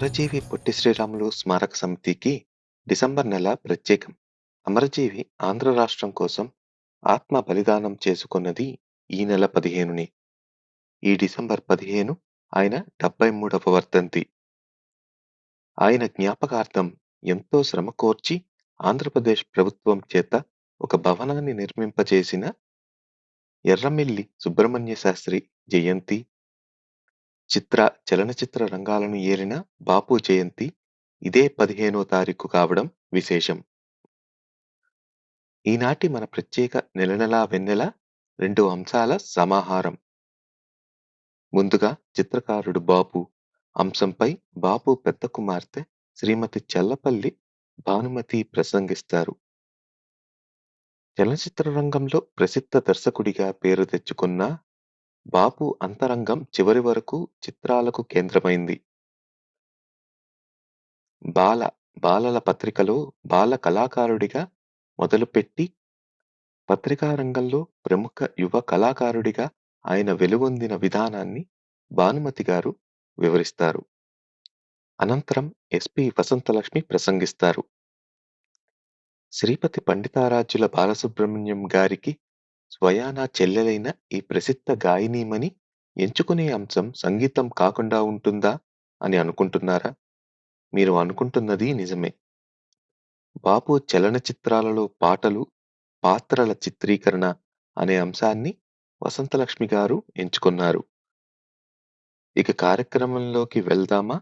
అమరజీవి పొట్టి శ్రీరాములు స్మారక సమితికి డిసెంబర్ నెల ప్రత్యేకం. అమరజీవి ఆంధ్ర రాష్ట్రం కోసం ఆత్మ బలిదానం చేసుకొన్నది ఈ నెల 15నే. ఈ డిసెంబర్ 15 ఆయన 73వ వర్ధంతి. ఆయన జ్ఞాపకార్థం ఎంతో శ్రమ కోర్చి ఆంధ్రప్రదేశ్ ప్రభుత్వం చేత ఒక భవనాన్ని నిర్మింపచేసిన ఎర్రమిల్లి సుబ్రహ్మణ్య శాస్త్రి జయంతి, చలనచిత్ర రంగాలను ఏలిన బాపు జయంతి ఇదే 15వ తారీఖు కావడం విశేషం. ఈనాటి మన ప్రత్యేక నెలనెలా వెన్నెల 2 అంశాల సమాహారం. ముందుగా చిత్రకారుడు బాపు అంశంపై బాపు పెద్ద కుమార్తె శ్రీమతి చల్లపల్లి భానుమతి ప్రసంగిస్తారు. చలనచిత్ర రంగంలో ప్రసిద్ధ దర్శకుడిగా పేరు తెచ్చుకున్న బాపు అంతరంగం చివరి వరకు చిత్రాలకు కేంద్రమైంది. బాలల పత్రికలో బాల కళాకారుడిగా మొదలుపెట్టి పత్రికా రంగంలో ప్రముఖ యువ కళాకారుడిగా ఆయన వెలుగొందిన విధానాన్ని భానుమతి గారు వివరిస్తారు. అనంతరం ఎస్పి వసంతలక్ష్మి ప్రసంగిస్తారు. శ్రీపతి పండితారాధ్యుల బాలసుబ్రహ్మణ్యం గారికి స్వయానా చెల్లెలైన ఈ ప్రసిద్ధ గాయనీమణి ఎంచుకునే అంశం సంగీతం కాకుండా ఉంటుందా అని అనుకుంటున్నారా? మీరు అనుకుంటున్నది నిజమే. బాపు చలనచిత్రాలలో పాటలు, పాత్రల చిత్రీకరణ అనే అంశాన్ని వసంతలక్ష్మి గారు ఎంచుకున్నారు. ఇక కార్యక్రమంలోకి వెళ్దామా?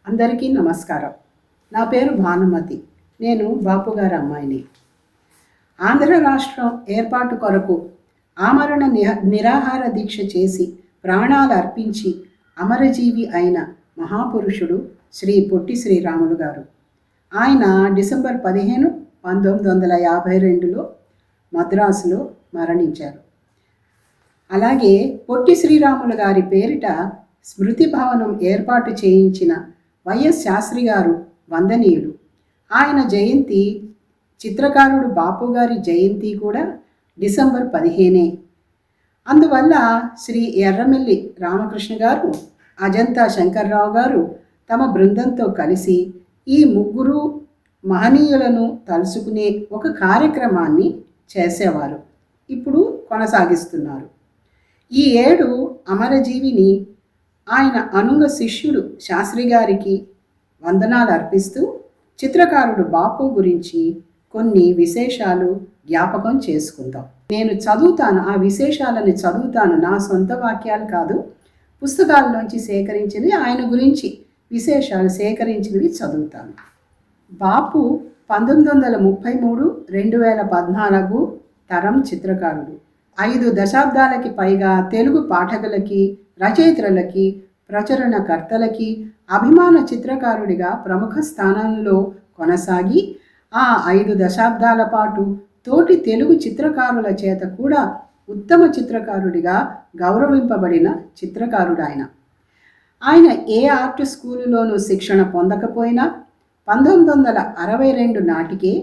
అందరికీ నమస్కారం. నా పేరు భానుమతి. నేను బాపు గారి అమ్మాయిని. ఆంధ్ర రాష్ట్రం ఏర్పాటు కొరకు ఆమరణ నిరాహార దీక్ష చేసి ప్రాణాలు అర్పించి అమరజీవి అయిన మహాపురుషుడు శ్రీ పొట్టి శ్రీరాములు గారు. ఆయన డిసెంబర్ 15, 1952లో మద్రాసులో మరణించారు. అలాగే పొట్టి శ్రీరాములు గారి పేరిట స్మృతి భవనం ఏర్పాటు చేయించిన వైఎస్ శాస్త్రి గారు వందనీయులు. ఆయన జయంతి, చిత్రకారుడు బాపు గారి జయంతి కూడా డిసెంబర్ 15. అందువల్ల శ్రీ ఎర్రమిల్లి రామకృష్ణ గారు, అజంతా శంకర్రావు గారు తమ బృందంతో కలిసి ఈ ముగ్గురు మహనీయులను తలుసుకునే ఒక కార్యక్రమాన్ని చేసేవారు. ఇప్పుడు కొనసాగిస్తున్నారు. ఈ ఏడు అమరజీవిని ఆయన అనుంగ శిష్యుడు శాస్త్రి గారికి వందనాలు అర్పిస్తూ చిత్రకారుడు బాపు గురించి కొన్ని విశేషాలు జ్ఞాపకం చేసుకుందాం. నేను చదువుతాను, ఆ విశేషాలను చదువుతాను. నా సొంత వాక్యాలు కాదు, పుస్తకాల్లోంచి సేకరించినవి, ఆయన గురించి విశేషాలు సేకరించినవి చదువుతాను. బాపు 1933, 2014 తరం చిత్రకారుడు. 5 దశాబ్దాలకి పైగా తెలుగు పాఠకులకి, రచయిత్రులకి, ప్రచురణకర్తలకి అభిమాన చిత్రకారుడిగా ప్రముఖ స్థానంలో కొనసాగి ఆ 5 దశాబ్దాల పాటు తోటి తెలుగు చిత్రకారుల చేత కూడా ఉత్తమ చిత్రకారుడిగా గౌరవింపబడిన చిత్రకారుడు ఆయన. ఆయన ఏ ఆర్ట్ స్కూలులోనూ శిక్షణ పొందకపోయినా 1962 నాటికే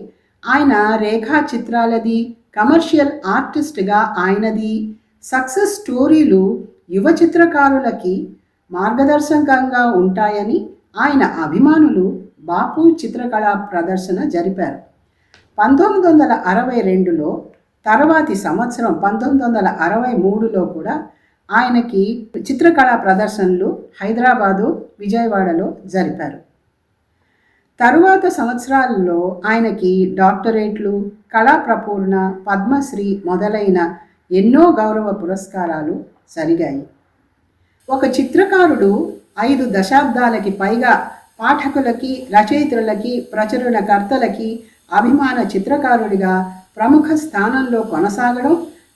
ఆయన రేఖా చిత్రాలది, కమర్షియల్ ఆర్టిస్ట్గా ఆయనది సక్సెస్ స్టోరీలు యువ చిత్రకారులకి మార్గదర్శకంగా ఉంటాయని ఆయన అభిమానులు బాపు చిత్రకళా ప్రదర్శన జరిపారు. 1962లో తర్వాతి సంవత్సరం 1963లో కూడా ఆయనకి చిత్రకళా ప్రదర్శనలు హైదరాబాదు, విజయవాడలో జరిపారు. తరువాత సంవత్సరాలలో ఆయనకి డాక్టరేట్లు, కళా ప్రపూర్ణ, పద్మశ్రీ మొదలైన ఎన్నో గౌరవ పురస్కారాలు జరిగాయి. ఒక చిత్రకారుడు 5 దశాబ్దాలకి పైగా పాఠకులకి, రచయిత్రులకి, ప్రచురణకర్తలకి అభిమాన చిత్రకారుడిగా ప్రముఖ స్థానంలో కొనసాగడం,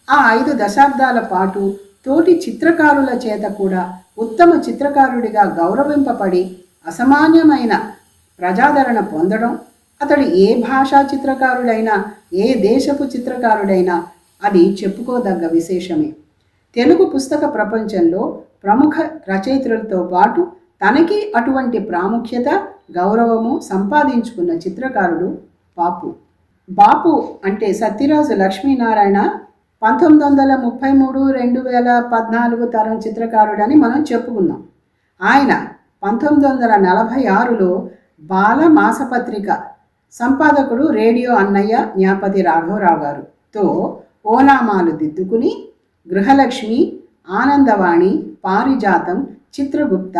ఆ 5 దశాబ్దాల పాటు తోటి చిత్రకారుల చేత కూడా ఉత్తమ చిత్రకారుడిగా గౌరవింపబడి అసామాన్యమైన ప్రజాదరణ పొందడం, అతడు ఏ భాషా చిత్రకారుడైనా, ఏ దేశపు చిత్రకారుడైనా అది చెప్పుకోదగ్గ విశేషమే. తెలుగు పుస్తక ప్రపంచంలో ప్రముఖ రచయిత్రులతో పాటు తనకి అటువంటి ప్రాముఖ్యత, గౌరవము సంపాదించుకున్న చిత్రకారుడు బాపు. బాపు అంటే సత్యరాజు లక్ష్మీనారాయణ 1933, 2014 తరం చిత్రకారుడని మనం చెప్పుకున్నాం. ఆయన 1946లో బాల మాసపత్రిక సంపాదకుడు రేడియో అన్నయ్య జ్ఞాపతి రాఘవరావు గారుతో ఓనామాలు దిద్దుకుని గృహలక్ష్మి, ఆనందవాణి, పారిజాతం, చిత్రగుప్త,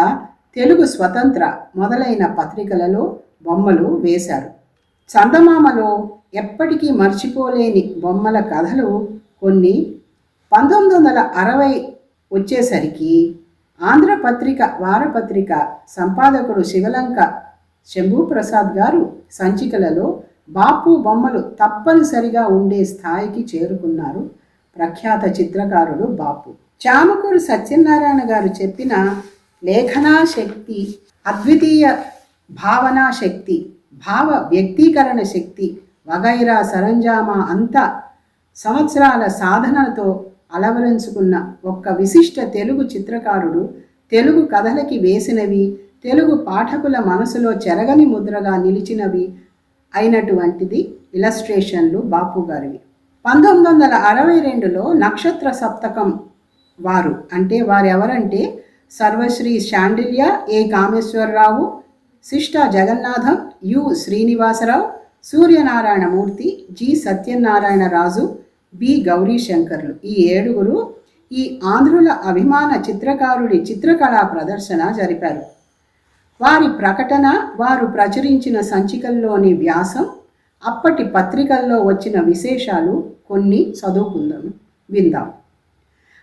తెలుగు స్వతంత్ర మొదలైన పత్రికలలో బొమ్మలు వేశారు. చందమామలో ఎప్పటికీ మర్చిపోలేని బొమ్మల కథలు కొన్ని. 1960 వచ్చేసరికి ఆంధ్రపత్రిక వారపత్రిక సంపాదకుడు శివలంక శంభూప్రసాద్ గారు సంచికలలో బాపు బొమ్మలు తప్పనిసరిగా ఉండే స్థాయికి చేరుకున్నారు ప్రఖ్యాత చిత్రకారుడు బాపు. చామకూరు సత్యనారాయణ గారు చెప్పిన లేఖనా శక్తి, అద్వితీయ భావనా శక్తి, భావ వ్యక్తీకరణ శక్తి వగైరా సరంజామా అంతా సంవత్సరాల సాధనతో అలవరించుకున్న ఒక్క విశిష్ట తెలుగు చిత్రకారుడు, తెలుగు కథలకి వేసినవి, తెలుగు పాఠకుల మనసులో చెరగని ముద్రగా నిలిచినవి అయినటువంటిది ఇలస్ట్రేషన్లు బాపు గారివి. 1962లో నక్షత్ర సప్తకం వారు అంటే వారెవరంటే Sarvashri Shandilya A Kameswararao, Sishta Jagannatham, U Srinivasarao, Suryanarayanamurthy, G Satyanarayana Raju, B గౌరీశంకర్లు. ఈ 7గురు ఈ ఆంధ్రుల అభిమాన చిత్రకారుడి చిత్రకళా ప్రదర్శన జరిపారు. వారి ప్రకటన, వారు ప్రచురించిన సంచికల్లోని వ్యాసం, అప్పటి పత్రికల్లో వచ్చిన విశేషాలు కొన్ని చదువుకుందాం, విందాం.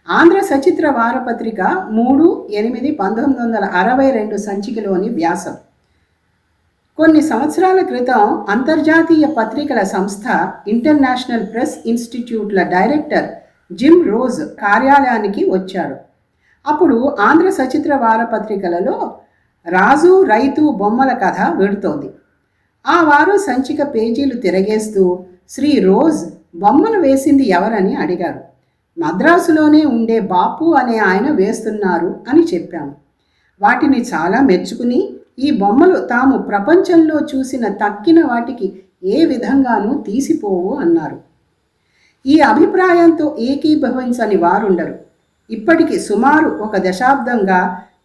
ఆంధ్ర సచిత్ర వారపత్రిక 3/8/1962 సంచికలోని వ్యాసం. కొన్ని సంవత్సరాల క్రితం అంతర్జాతీయ పత్రికల సంస్థ ఇంటర్నేషనల్ ప్రెస్ ఇన్స్టిట్యూట్ల డైరెక్టర్ జిమ్ రోజ్ కార్యాలయానికి వచ్చాడు. అప్పుడు ఆంధ్ర సచిత్ర వారపత్రికలలో రాజు రైతు బొమ్మల కథ వెడుతోంది. ఆ వారు సంచిక పేజీలు తిరగేస్తూ శ్రీ రోజ్ బొమ్మలు వేసింది ఎవరని అడిగారు. మద్రాసులోనే ఉండే బాపు అనే ఆయన వేస్తున్నారు అని చెప్పాము. వాటిని చాలా మెచ్చుకుని ఈ బొమ్మలు తాము ప్రపంచంలో చూసిన తక్కిన వాటికి ఏ విధంగానూ తీసిపోవు అన్నారు. ఈ అభిప్రాయంతో ఏకీభవించని వారుండరు. ఇప్పటికి సుమారు 1 దశాబ్దంగా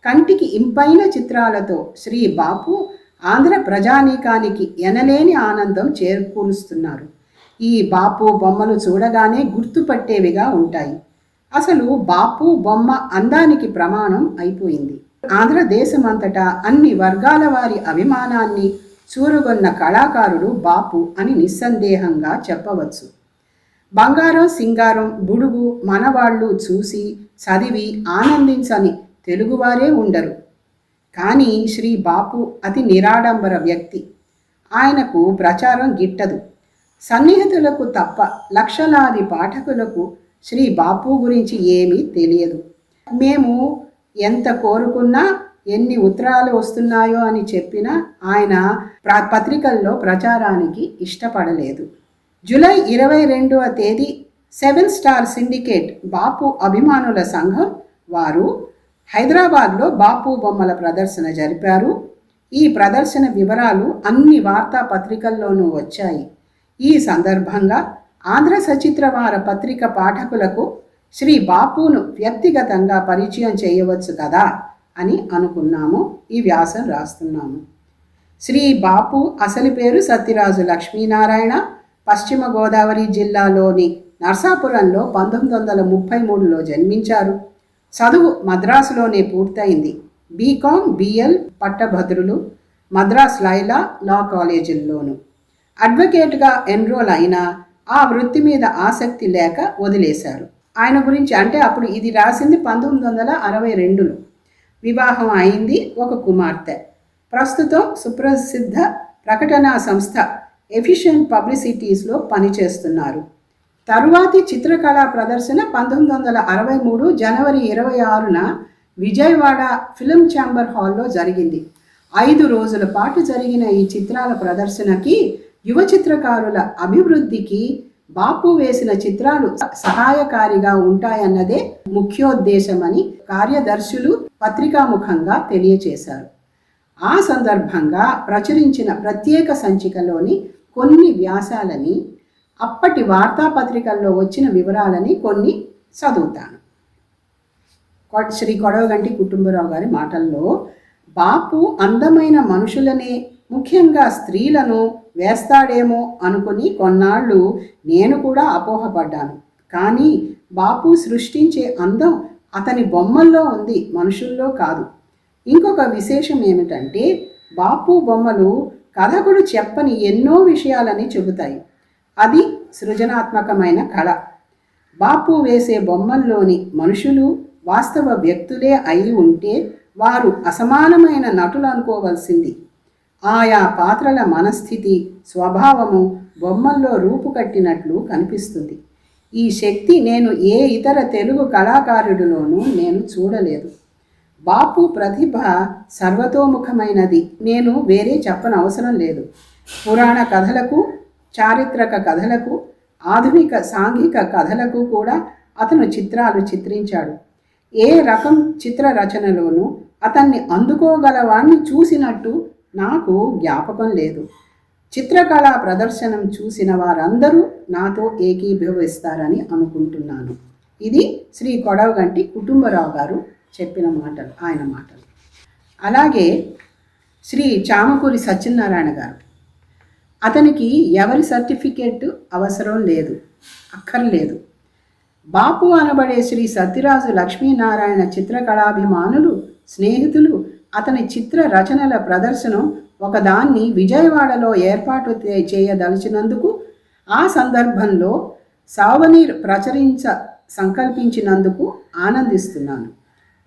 కంటికి ఇంపైన చిత్రాలతో శ్రీ బాపు ఆంధ్ర ప్రజానీకానికి ఎనలేని ఆనందం చేకూరుస్తున్నారు. ఈ బాపు బొమ్మలు చూడగానే గుర్తుపట్టేవిగా ఉంటాయి. అసలు బాపు బొమ్మ అందానికి ప్రమాణం అయిపోయింది. ఆంధ్రదేశమంతటా అన్ని వర్గాల వారి అభిమానాన్ని చూరుగొన్న కళాకారుడు బాపు అని నిస్సందేహంగా చెప్పవచ్చు. బంగారం, సింగారం, బుడుగు మనవాళ్ళు చూసి చదివి ఆనందించని తెలుగువారే ఉండరు. కానీ శ్రీ బాపు అతి నిరాడంబర వ్యక్తి. ఆయనకు ప్రచారం గిట్టదు. సన్నిహితులకు తప్ప లక్షలాది పాఠకులకు శ్రీ బాపు గురించి ఏమీ తెలియదు. మేము ఎంత కోరుకున్నా, ఎన్ని ఉత్తరాలు వస్తున్నాయో అని చెప్పినా ఆయన పత్రికల్లో ప్రచారానికి ఇష్టపడలేదు. జూలై 22వ తేదీ 7 స్టార్ సిండికేట్ బాపు అభిమానుల సంఘం వారు హైదరాబాద్లో బాపు బొమ్మల ప్రదర్శన జరిపారు. ఈ ప్రదర్శన వివరాలు అన్ని వార్తాపత్రికల్లోనూ వచ్చాయి. ఈ సందర్భంగా ఆంధ్ర సచిత్ర వార పత్రిక పాఠకులకు శ్రీ బాపును వ్యక్తిగతంగా పరిచయం చేయవచ్చు కదా అని అనుకున్నాము. ఈ వ్యాసం రాస్తున్నాము. శ్రీ బాపు అసలు పేరు సత్యరాజు లక్ష్మీనారాయణ. పశ్చిమ గోదావరి జిల్లాలోని నర్సాపురంలో 1933లో జన్మించారు. చదువు మద్రాసులోనే పూర్తయింది. బీకాం, బిఎల్ పట్టభద్రులు మద్రాస్ లైలా లా కాలేజీల్లోను. అడ్వకేట్గా ఎన్రోల్ అయినా ఆ వృత్తి మీద ఆసక్తి లేక వదిలేశారు. ఆయన గురించి అంటే అప్పుడు ఇది రాసింది 1962లో. వివాహం అయింది, ఒక కుమార్తె. ప్రస్తుతం సుప్రసిద్ధ ప్రకటనా సంస్థ ఎఫిషియెంట్ పబ్లిసిటీస్లో పనిచేస్తున్నారు. తరువాతి చిత్రకళా ప్రదర్శన 1963 జనవరి 26న విజయవాడ ఫిలిం ఛాంబర్ హాల్లో జరిగింది. 5 రోజుల పాటు జరిగిన ఈ చిత్రాల ప్రదర్శనకి యువ చిత్రకారుల అభివృద్ధికి బాపు వేసిన చిత్రాలు సహాయకారిగా ఉంటాయన్నదే ముఖ్యోద్దేశమని కార్యదర్శులు పత్రికాముఖంగా తెలియచేశారు. ఆ సందర్భంగా ప్రచురించిన ప్రత్యేక సంచికలోని కొన్ని వ్యాసాలని, అప్పటి వార్తాపత్రికల్లో వచ్చిన వివరాలని కొన్ని చదువుతాను. శ్రీ కొడవగంటి కుటుంబరావు గారి మాటల్లో, బాపు అందమైన మనుషులనే, ముఖ్యంగా స్త్రీలను వేస్తాడేమో అనుకుని కొన్నాళ్ళు నేను కూడా అపోహపడ్డాను. కానీ బాపు సృష్టించే అందం అతని బొమ్మల్లో ఉంది, మనుషుల్లో కాదు. ఇంకొక విశేషం ఏమిటంటే బాపు బొమ్మలు కథకుడు చెప్పని ఎన్నో విషయాలని చెబుతాయి. అది సృజనాత్మకమైన కళ. బాపు వేసే బొమ్మల్లోని మనుషులు వాస్తవ వ్యక్తులే అయి ఉంటే వారు అసమానమైన నటులు అనుకోవలసింది. ఆయా పాత్రల మనస్థితి, స్వభావము బొమ్మల్లో రూపుకట్టినట్లు కనిపిస్తుంది. ఈ శక్తి నేను ఏ ఇతర తెలుగు కళాకారుడిలోనూ నేను చూడలేదు. బాపు ప్రతిభ సర్వతోముఖమైనది. నేను వేరే చెప్పనవసరం లేదు. పురాణ కథలకు, చారిత్రక కథలకు, ఆధునిక సాంఘిక కథలకు కూడా అతను చిత్రాలు చిత్రించాడు. ఏ రకం చిత్ర రచనలోనూ అతన్ని అందుకోగలవాణ్ణి చూసినట్టు నాకు జ్ఞాపకం లేదు. చిత్రకళా ప్రదర్శనం చూసిన వారందరూ నాతో ఏకీభవిస్తారని అనుకుంటున్నాను. ఇది శ్రీ కొడవగంటి కుటుంబరావు గారు చెప్పిన మాటలు, ఆయన మాటలు. అలాగే శ్రీ చామకూరి సత్యనారాయణ గారు, అతనికి ఎవరి సర్టిఫికేట్ అవసరం లేదు, అక్కర్లేదు. బాపు అనబడే శ్రీ సత్యరాజు లక్ష్మీనారాయణ చిత్రకళాభిమానులు, స్నేహితులు అతని చిత్ర రచనల ప్రదర్శనం ఒకదాన్ని విజయవాడలో ఏర్పాటు చేయదలిచినందుకు, ఆ సందర్భంలో సావనీర్ ప్రచురించ సంకల్పించినందుకు ఆనందిస్తున్నాను.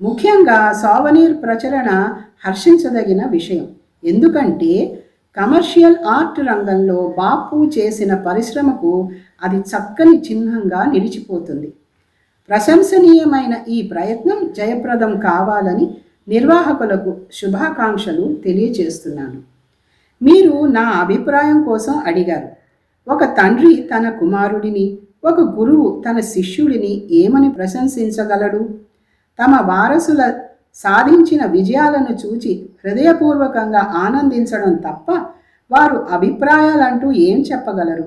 ముఖ్యంగా సావనీర్ ప్రచురణ హర్షించదగిన విషయం. ఎందుకంటే కమర్షియల్ ఆర్ట్ రంగంలో బాపు చేసిన పరిశ్రమకు అది చక్కని చిహ్నంగా నిలిచిపోతుంది. ప్రశంసనీయమైన ఈ ప్రయత్నం జయప్రదం కావాలని నిర్వాహకులకు శుభాకాంక్షలు తెలియజేస్తున్నాను. మీరు నా అభిప్రాయం కోసం అడిగారు. ఒక తండ్రి తన కుమారుడిని, ఒక గురువు తన శిష్యుడిని ఏమని ప్రశంసించగలడు? తమ వారసుల సాధించిన విజయాలను చూచి హృదయపూర్వకంగా ఆనందించడం తప్ప వారు అభిప్రాయాలంటూ ఏం చెప్పగలరు?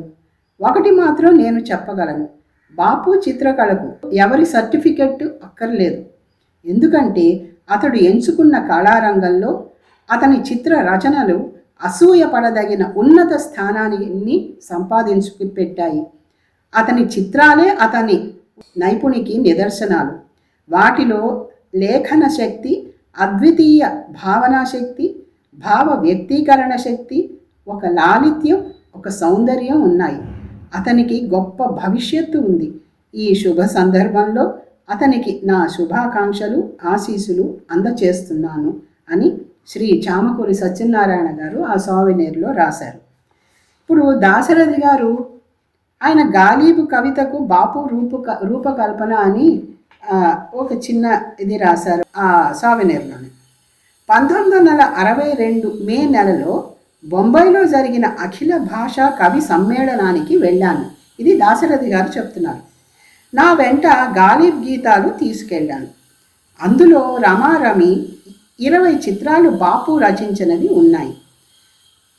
ఒకటి మాత్రం నేను చెప్పగలను, బాపు చిత్రకళకు ఎవరి సర్టిఫికెట్ అక్కర్లేదు. ఎందుకంటే అతడు ఎంచుకున్న కళారంగంలో అతని చిత్ర రచనలు అసూయపడదగిన ఉన్నత స్థానాన్ని సంపాదించుకు పెట్టాయి. అతని చిత్రాలే అతని నైపుణికి నిదర్శనాలు. వాటిలో లేఖన శక్తి, అద్వితీయ భావనా శక్తి, భావ వ్యక్తీకరణ శక్తి, ఒక లాలిత్యం, ఒక సౌందర్యం ఉన్నాయి. అతనికి గొప్ప భవిష్యత్తు ఉంది. ఈ శుభ సందర్భంలో అతనికి నా శుభాకాంక్షలు, ఆశీస్సులు అందచేస్తున్నాను అని శ్రీ చామకూరి సత్యనారాయణ గారు ఆ సావనీర్లో రాశారు. ఇప్పుడు దాశరథి గారు ఆయన గాలీబు కవితకు బాపు రూపకల్పన అని ఒక చిన్న ఇది రాశారు ఆ సావనీర్లోనే. 1962 మే నెలలో బొంబాయిలో జరిగిన అఖిల భాషా కవి సమ్మేళనానికి వెళ్ళాను. ఇది దాశరథి గారు చెప్తున్నారు. నా వెంట గాలిబ్ గీతాలు తీసుకెళ్ళాను. అందులో రమారమి 20 చిత్రాలు బాపు రచించినవి ఉన్నాయి.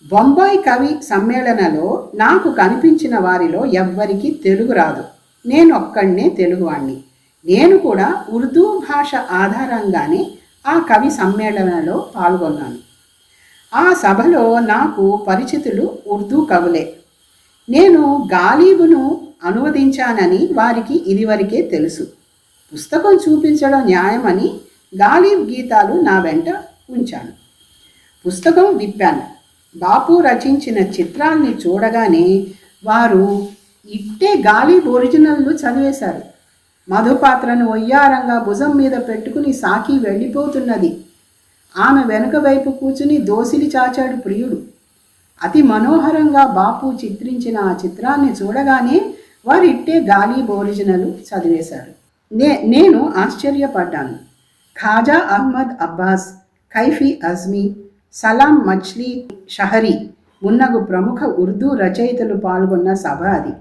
బొంబాయి కవి సమ్మేళనలో నాకు కనిపించిన వారిలో ఎవ్వరికీ తెలుగు రాదు. నేనొక్కడినే తెలుగువాణ్ణి. నేను కూడా ఉర్దూ భాష ఆధారంగానే ఆ కవి సమ్మేళనలో పాల్గొన్నాను. ఆ సభలో నాకు పరిచితులు ఉర్దూ కవులే. నేను గాలీబును అనువదించానని వారికి ఇదివరకే తెలుసు. పుస్తకం చూపించడం న్యాయమని గాలీబ్ గీతాలు నా వెంట ఉంచాను. పుస్తకం విప్పాను. బాపు రచించిన చిత్రాల్ని చూడగానే వారు ఇట్టే గాలీబ్ ఒరిజినల్లు చదివేశారు. మధుపాత్రను ఒయ్యారంగా భుజం మీద పెట్టుకుని సాకి వెళ్ళిపోతున్నది. ఆమె వెనుక వైపు కూర్చుని దోసిలి చాచాడు ప్రియుడు. అతి మనోహరంగా బాపు చిత్రించిన ఆ చిత్రాన్ని చూడగానే వారు ఇట్టే గాలీబ్ ఒరిజినల్ చదివేశారు. నేను ఆశ్చర్యపడ్డాను. ఖాజా అహ్మద్ అబ్బాస్, కైఫీ అజ్మీ, సలాం మచ్లీ షహరీ మున్నగు ప్రముఖ ఉర్దూ రచయితలు పాల్గొన్న సభ అది.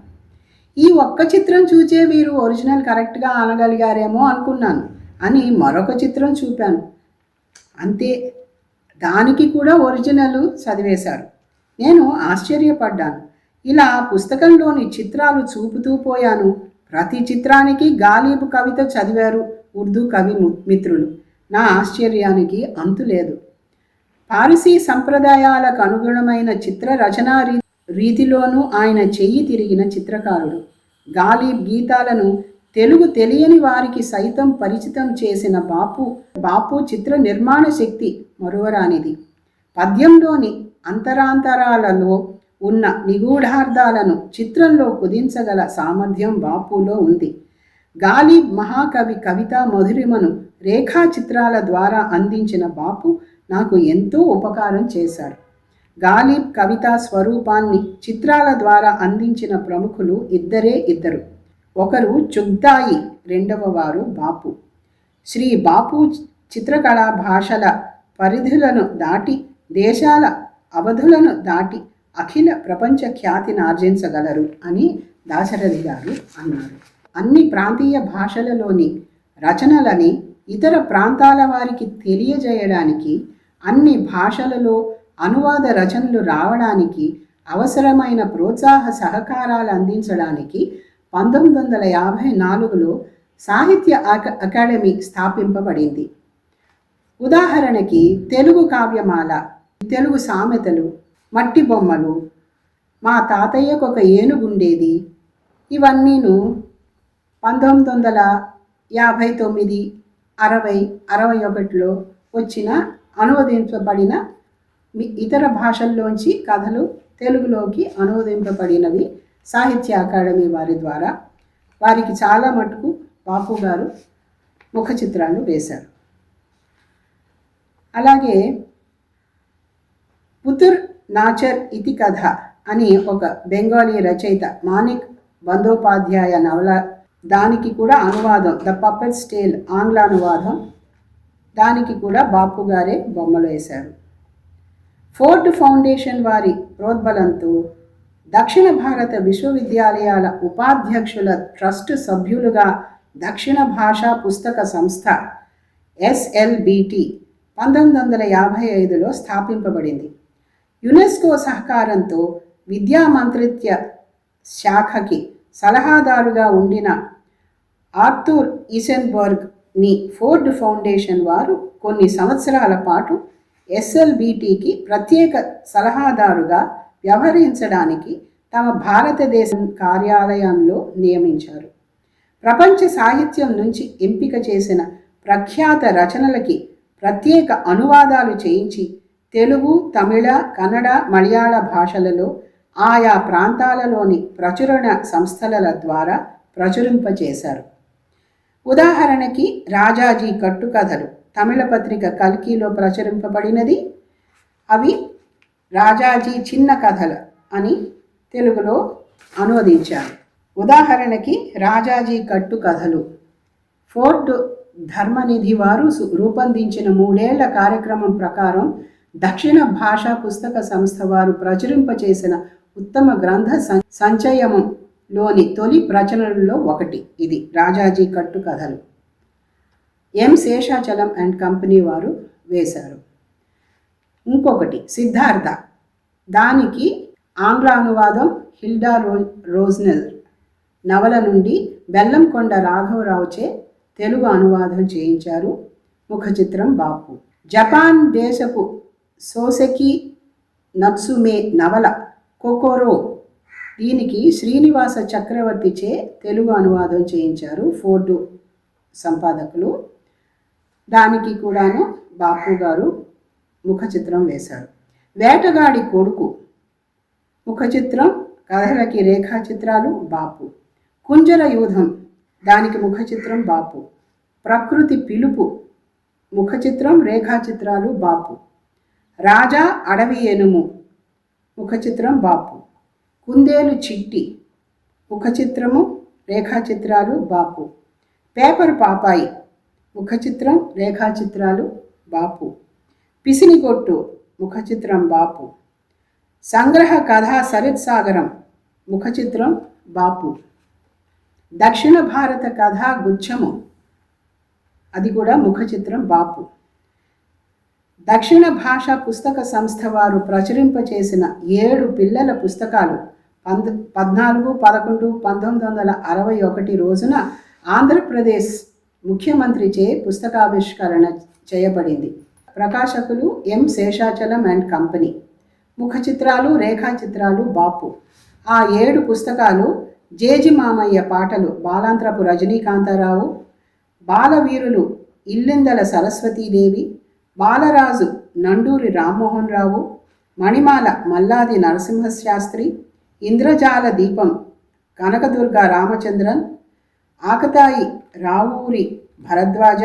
ఈ ఒక్క చిత్రం చూచే వీరు ఒరిజినల్ కరెక్ట్గా అనగలిగారేమో అనుకున్నాను అని మరొక చిత్రం చూపాను. అంతే, దానికి కూడా ఒరిజినల్ చదివేశారు. నేను ఆశ్చర్యపడ్డాను. ఇలా పుస్తకంలోని చిత్రాలు చూపుతూ పోయాను. ప్రతి చిత్రానికి గాలీబ్ కవిత చదివారు ఉర్దూ కవి మిత్రులు. నా ఆశ్చర్యానికి అంతులేదు. పారసీ సంప్రదాయాలకు అనుగుణమైన చిత్ర రచనా రీతిలోనూ ఆయన చెయ్యి తిరిగిన చిత్రకారుడు. గాలిబ్ గీతాలను తెలుగు తెలియని వారికి సైతం పరిచితం చేసిన బాపు చిత్ర నిర్మాణ శక్తి మరువరానిది. పద్యంలోని అంతరాంతరాలలో ఉన్న నిగూఢార్థాలను చిత్రంలో కుదించగల సామర్థ్యం బాపులో ఉంది. గాలిబ్ మహాకవి కవితా మధురిమను రేఖా చిత్రాల ద్వారా అందించిన బాపు నాకు ఎంతో ఉపకారం చేశారు. గాలిబ్ కవితా స్వరూపాన్ని చిత్రాల ద్వారా అందించిన ప్రముఖులు ఇద్దరు. ఒకరు చుగ్దాయి, రెండవ వారు బాపు. శ్రీ బాపు చిత్రకళా భాషల పరిధులను దాటి, దేశాల అవధులను దాటి అఖిల ప్రపంచ ఖ్యాతిని ఆర్జించగలరు అని దాశరథి గారు అన్నారు. అన్ని ప్రాంతీయ భాషలలోని రచనలని ఇతర ప్రాంతాల వారికి తెలియజేయడానికి, అన్ని భాషలలో అనువాద రచనలు రావడానికి అవసరమైన ప్రోత్సాహ సహకారాలు అందించడానికి 1954లో సాహిత్య అకాడమీ స్థాపింపబడింది. ఉదాహరణకి తెలుగు కావ్యమాల, తెలుగు సామెతలు, మట్టి బొమ్మలు, మా తాతయ్యకు ఒక ఏనుగుండేది, ఇవన్నీను 1959, 60, 61లో వచ్చిన అనువదించబడిన ఇతర భాషల్లోంచి కథలు తెలుగులోకి అనువదింపబడినవి. సాహిత్య అకాడమీ వారి ద్వారా వారికి చాలా మటుకు బాపు గారు ముఖ చిత్రాలు వేశారు. అలాగే పుతుర్ నాచర్ ఇతి కథ అని ఒక బెంగాలీ రచయిత మాణిక్ బందోపాధ్యాయ నవల, దానికి కూడా అనువాదం ద పపెట్స్ టేల్ ఆంగ్ల అనువాదం, దానికి కూడా బాపు గారే బొమ్మలు వేశారు. ఫోర్డ్ ఫౌండేషన్ వారి ప్రోద్బలంతో దక్షిణ భారత విశ్వవిద్యాలయాల ఉపాధ్యక్షుల ట్రస్ట్ సభ్యులుగా దక్షిణ భాషా పుస్తక సంస్థ SLBT 1955లో స్థాపింపబడింది. యునెస్కో సహకారంతో విద్యా మంత్రిత్వ శాఖకి సలహాదారుగా ఉండిన ఆర్థూర్ ఈసెన్బర్గ్ని ఫోర్డ్ ఫౌండేషన్ వారు కొన్ని సంవత్సరాల పాటు SLBTకి ప్రత్యేక సలహాదారుగా వ్యవహరించడానికి తమ భారతదేశం కార్యాలయంలో నియమించారు. ప్రపంచ సాహిత్యం నుంచి ఎంపిక చేసిన ప్రఖ్యాత రచనలకి ప్రత్యేక అనువాదాలు చేయించి తెలుగు, తమిళ, కన్నడ, మలయాళ భాషలలో ఆయా ప్రాంతాలలోని ప్రచురణ సంస్థల ద్వారా ప్రచురింపచేశారు. ఉదాహరణకి రాజాజీ కట్టుకథలు తమిళ పత్రిక కల్కిలో ప్రచురింపబడినది. అవి రాజాజీ చిన్న కథలు అని తెలుగులో అనువదించారు. ఉదాహరణకి రాజాజీ కట్టుకథలు ఫోర్డ్ ధర్మనిధి వారు రూపొందించిన 3 ఏళ్ల కార్యక్రమం ప్రకారం దక్షిణ భాషా పుస్తక సంస్థ వారు ప్రచురింపచేసిన ఉత్తమ గ్రంథ సంచయమంలోని తొలి రచనలలో ఒకటి ఇది రాజాజీ కట్టుకథలు. ఎం శేషాచలం అండ్ కంపెనీ వారు వేశారు. ఇంకొకటి సిద్ధార్థ, దానికి ఆంగ్ల అనువాదం హిల్డా రోజ్నెల్ నవల నుండి బెల్లంకొండ రాఘవరావుచే తెలుగు అనువాదం చేయించారు. ముఖ చిత్రం బాపు. జపాన్ దేశపు సోసెకి నత్సుమే నవల కొకోరో, దీనికి శ్రీనివాస చక్రవర్తిచే తెలుగు అనువాదం చేయించారు ఫోర్డు సంపాదకులు. దానికి కూడాను బాపు గారు ముఖ చిత్రం వేశారు. వేటగాడి కొడుకు ముఖ చిత్రం, కథలకి రేఖాచిత్రాలు బాపు. కుంజర యూధం, దానికి ముఖ చిత్రం బాపు. ప్రకృతి పిలుపు ముఖ చిత్రం, రేఖాచిత్రాలు బాపు. రాజా అడవి ఏనుము ముఖ చిత్రం బాపు. కుందేలు చిట్టి ముఖ చిత్రము, రేఖాచిత్రాలు బాపు. పేపర్ పాపాయి ముఖ చిత్రం, రేఖాచిత్రాలు బాపు. పిసినికొట్టు ముఖ చిత్రం బాపు. సంగ్రహ కథా సరిత్ సాగరం ముఖ చిత్రం బాపు. దక్షిణ భారత కథా గుచ్ఛము, అది కూడా ముఖ చిత్రం బాపు. దక్షిణ భాషా పుస్తక సంస్థ వారు ప్రచురింపచేసిన 7 పిల్లల పుస్తకాలు 14/11/1961 రోజున ఆంధ్రప్రదేశ్ ముఖ్యమంత్రిచే పుస్తకావిష్కరణ చేయబడింది. ప్రకాశకులు ఎం శేషాచలం అండ్ కంపెనీ. ముఖ చిత్రాలు, రేఖాచిత్రాలు బాపు. ఆ 7 పుస్తకాలు జేజి మామయ్య పాటలు బాలాంత్రపు రజనీకాంతారావు, బాలవీరులు ఇల్లెందల సరస్వతీదేవి, బాలరాజు నండూరి రామ్మోహన్ రావు, మణిమాల మల్లాది నరసింహశాస్త్రి, ఇంద్రజాల దీపం కనకదుర్గ రామచంద్రన్, ఆకతాయి రావూరి భరద్వాజ,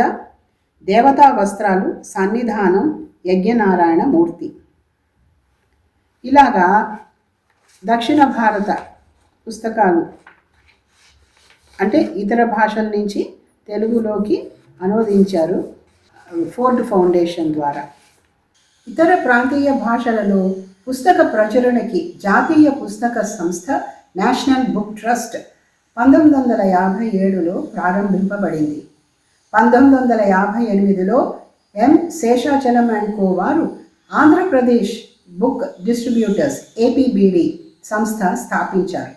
దేవతా వస్త్రాలు సన్నిధానం యజ్ఞనారాయణ మూర్తి. ఇలాగా దక్షిణ భారత పుస్తకాలు అంటే ఇతర భాషల నుంచి తెలుగులోకి అనువదించారు ఫోర్డ్ ఫౌండేషన్ ద్వారా. ఇతర ప్రాంతీయ భాషలలో పుస్తక ప్రచురణకి జాతీయ పుస్తక సంస్థ నేషనల్ బుక్ ట్రస్ట్ 1957లో ప్రారంభింపబడింది. 1958లో ఎం శేషాచలం అండ్ కో వారు ఆంధ్రప్రదేశ్ బుక్ డిస్ట్రిబ్యూటర్స్ ఏపీబీడీ సంస్థ స్థాపించారు.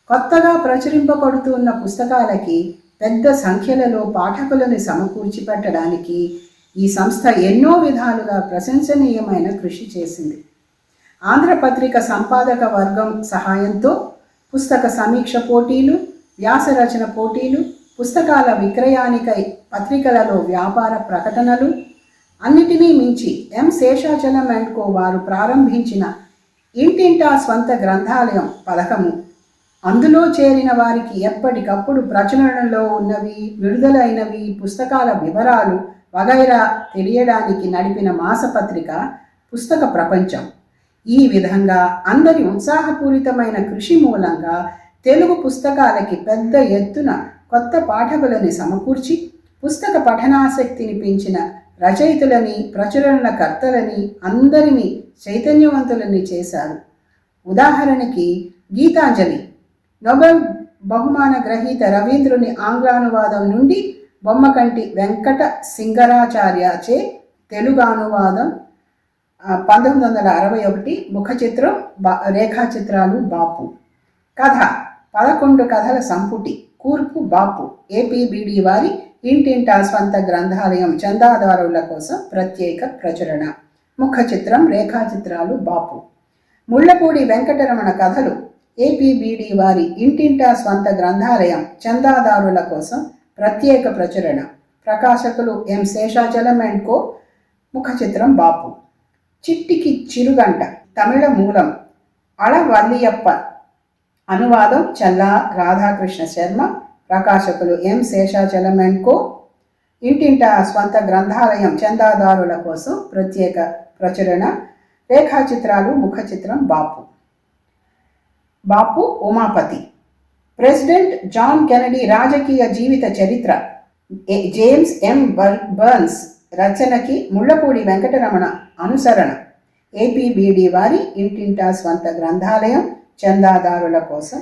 కొత్తగా ప్రచురింపబడుతున్న పుస్తకాలకి పెద్ద సంఖ్యలలో పాఠకులను సమకూర్చి పెట్టడానికి ఈ సంస్థ ఎన్నో విధాలుగా ప్రశంసనీయమైన కృషి చేసింది. ఆంధ్రపత్రిక సంపాదక వర్గం సహాయంతో పుస్తక సమీక్ష పోటీలు, వ్యాసరచన పోటీలు, పుస్తకాల విక్రయానికై పత్రికలలో వ్యాపార ప్రకటనలు, అన్నిటినీ మించి ఎం శేషాచలం అండ్ కో వారు ప్రారంభించిన ఇంటింటా స్వంత గ్రంథాలయం పథకము, అందులో చేరిన వారికి ఎప్పటికప్పుడు ప్రచురణలో ఉన్నవి, విడుదలైనవి, పుస్తకాల వివరాలు వగైరా తెలియడానికి నడిపిన మాసపత్రిక పుస్తక ప్రపంచం. ఈ విధంగా అందరి ఉత్సాహపూరితమైన కృషి మూలంగా తెలుగు పుస్తకాలకి పెద్ద ఎత్తున కొత్త పాఠకులని సమకూర్చి పుస్తక పఠనాసక్తిని పెంచిన రచయితలని, ప్రచురణకర్తలని అందరినీ చైతన్యవంతులని చేశారు. ఉదాహరణకి గీతాంజలి నోబెల్ బహుమాన గ్రహీత రవీంద్రుని ఆంగ్లానువాదం నుండి బొమ్మకంటి వెంకట సింగరాచార్యచే తెలుగు అనువాదం 1961. ముఖ చిత్రం రేఖాచిత్రాలు బాపు. కథ 11 కథల సంపుటి కూర్పు బాపు ఏపీబీడీ వారి ఇంటింటా స్వంత గ్రంథాలయం చందాదారుల కోసం ప్రత్యేక ప్రచురణ. ముఖ చిత్రం రేఖాచిత్రాలు బాపు. ముళ్ళపూడి వెంకటరమణ కథలు ఏపీబీడీ వారి ఇంటింటా స్వంత గ్రంథాలయం చందాదారుల కోసం ప్రత్యేక ప్రచురణ. ప్రకాశకులు ఎం శేషాచలం అండ్ కో. ముఖ చిత్రం బాపు. చిట్టికి చిరుగంట తమిళ మూలం అళవల్లియప్ప, అనువాదం చల్లా రాధాకృష్ణ శర్మ. ప్రకాశకులు ఎం శేషాచలం అండ్ కో. ఇంటింటా స్వంత గ్రంథాలయం చందాదారుల కోసం ప్రత్యేక ప్రచురణ. రేఖాచిత్రాలు ముఖ చిత్రం బాపు. బాపు ఉమాపతి. ప్రెసిడెంట్ జాన్ కెనడీ రాజకీయ జీవిత చరిత్ర జేమ్స్ ఎం బర్న్స్ రచనకి ముళ్ళపూడి వెంకటరమణ అనుసరణ. ఏపీబీడీ వారి ఇంటింటా స్వంత గ్రంథాలయం చందాదారుల కోసం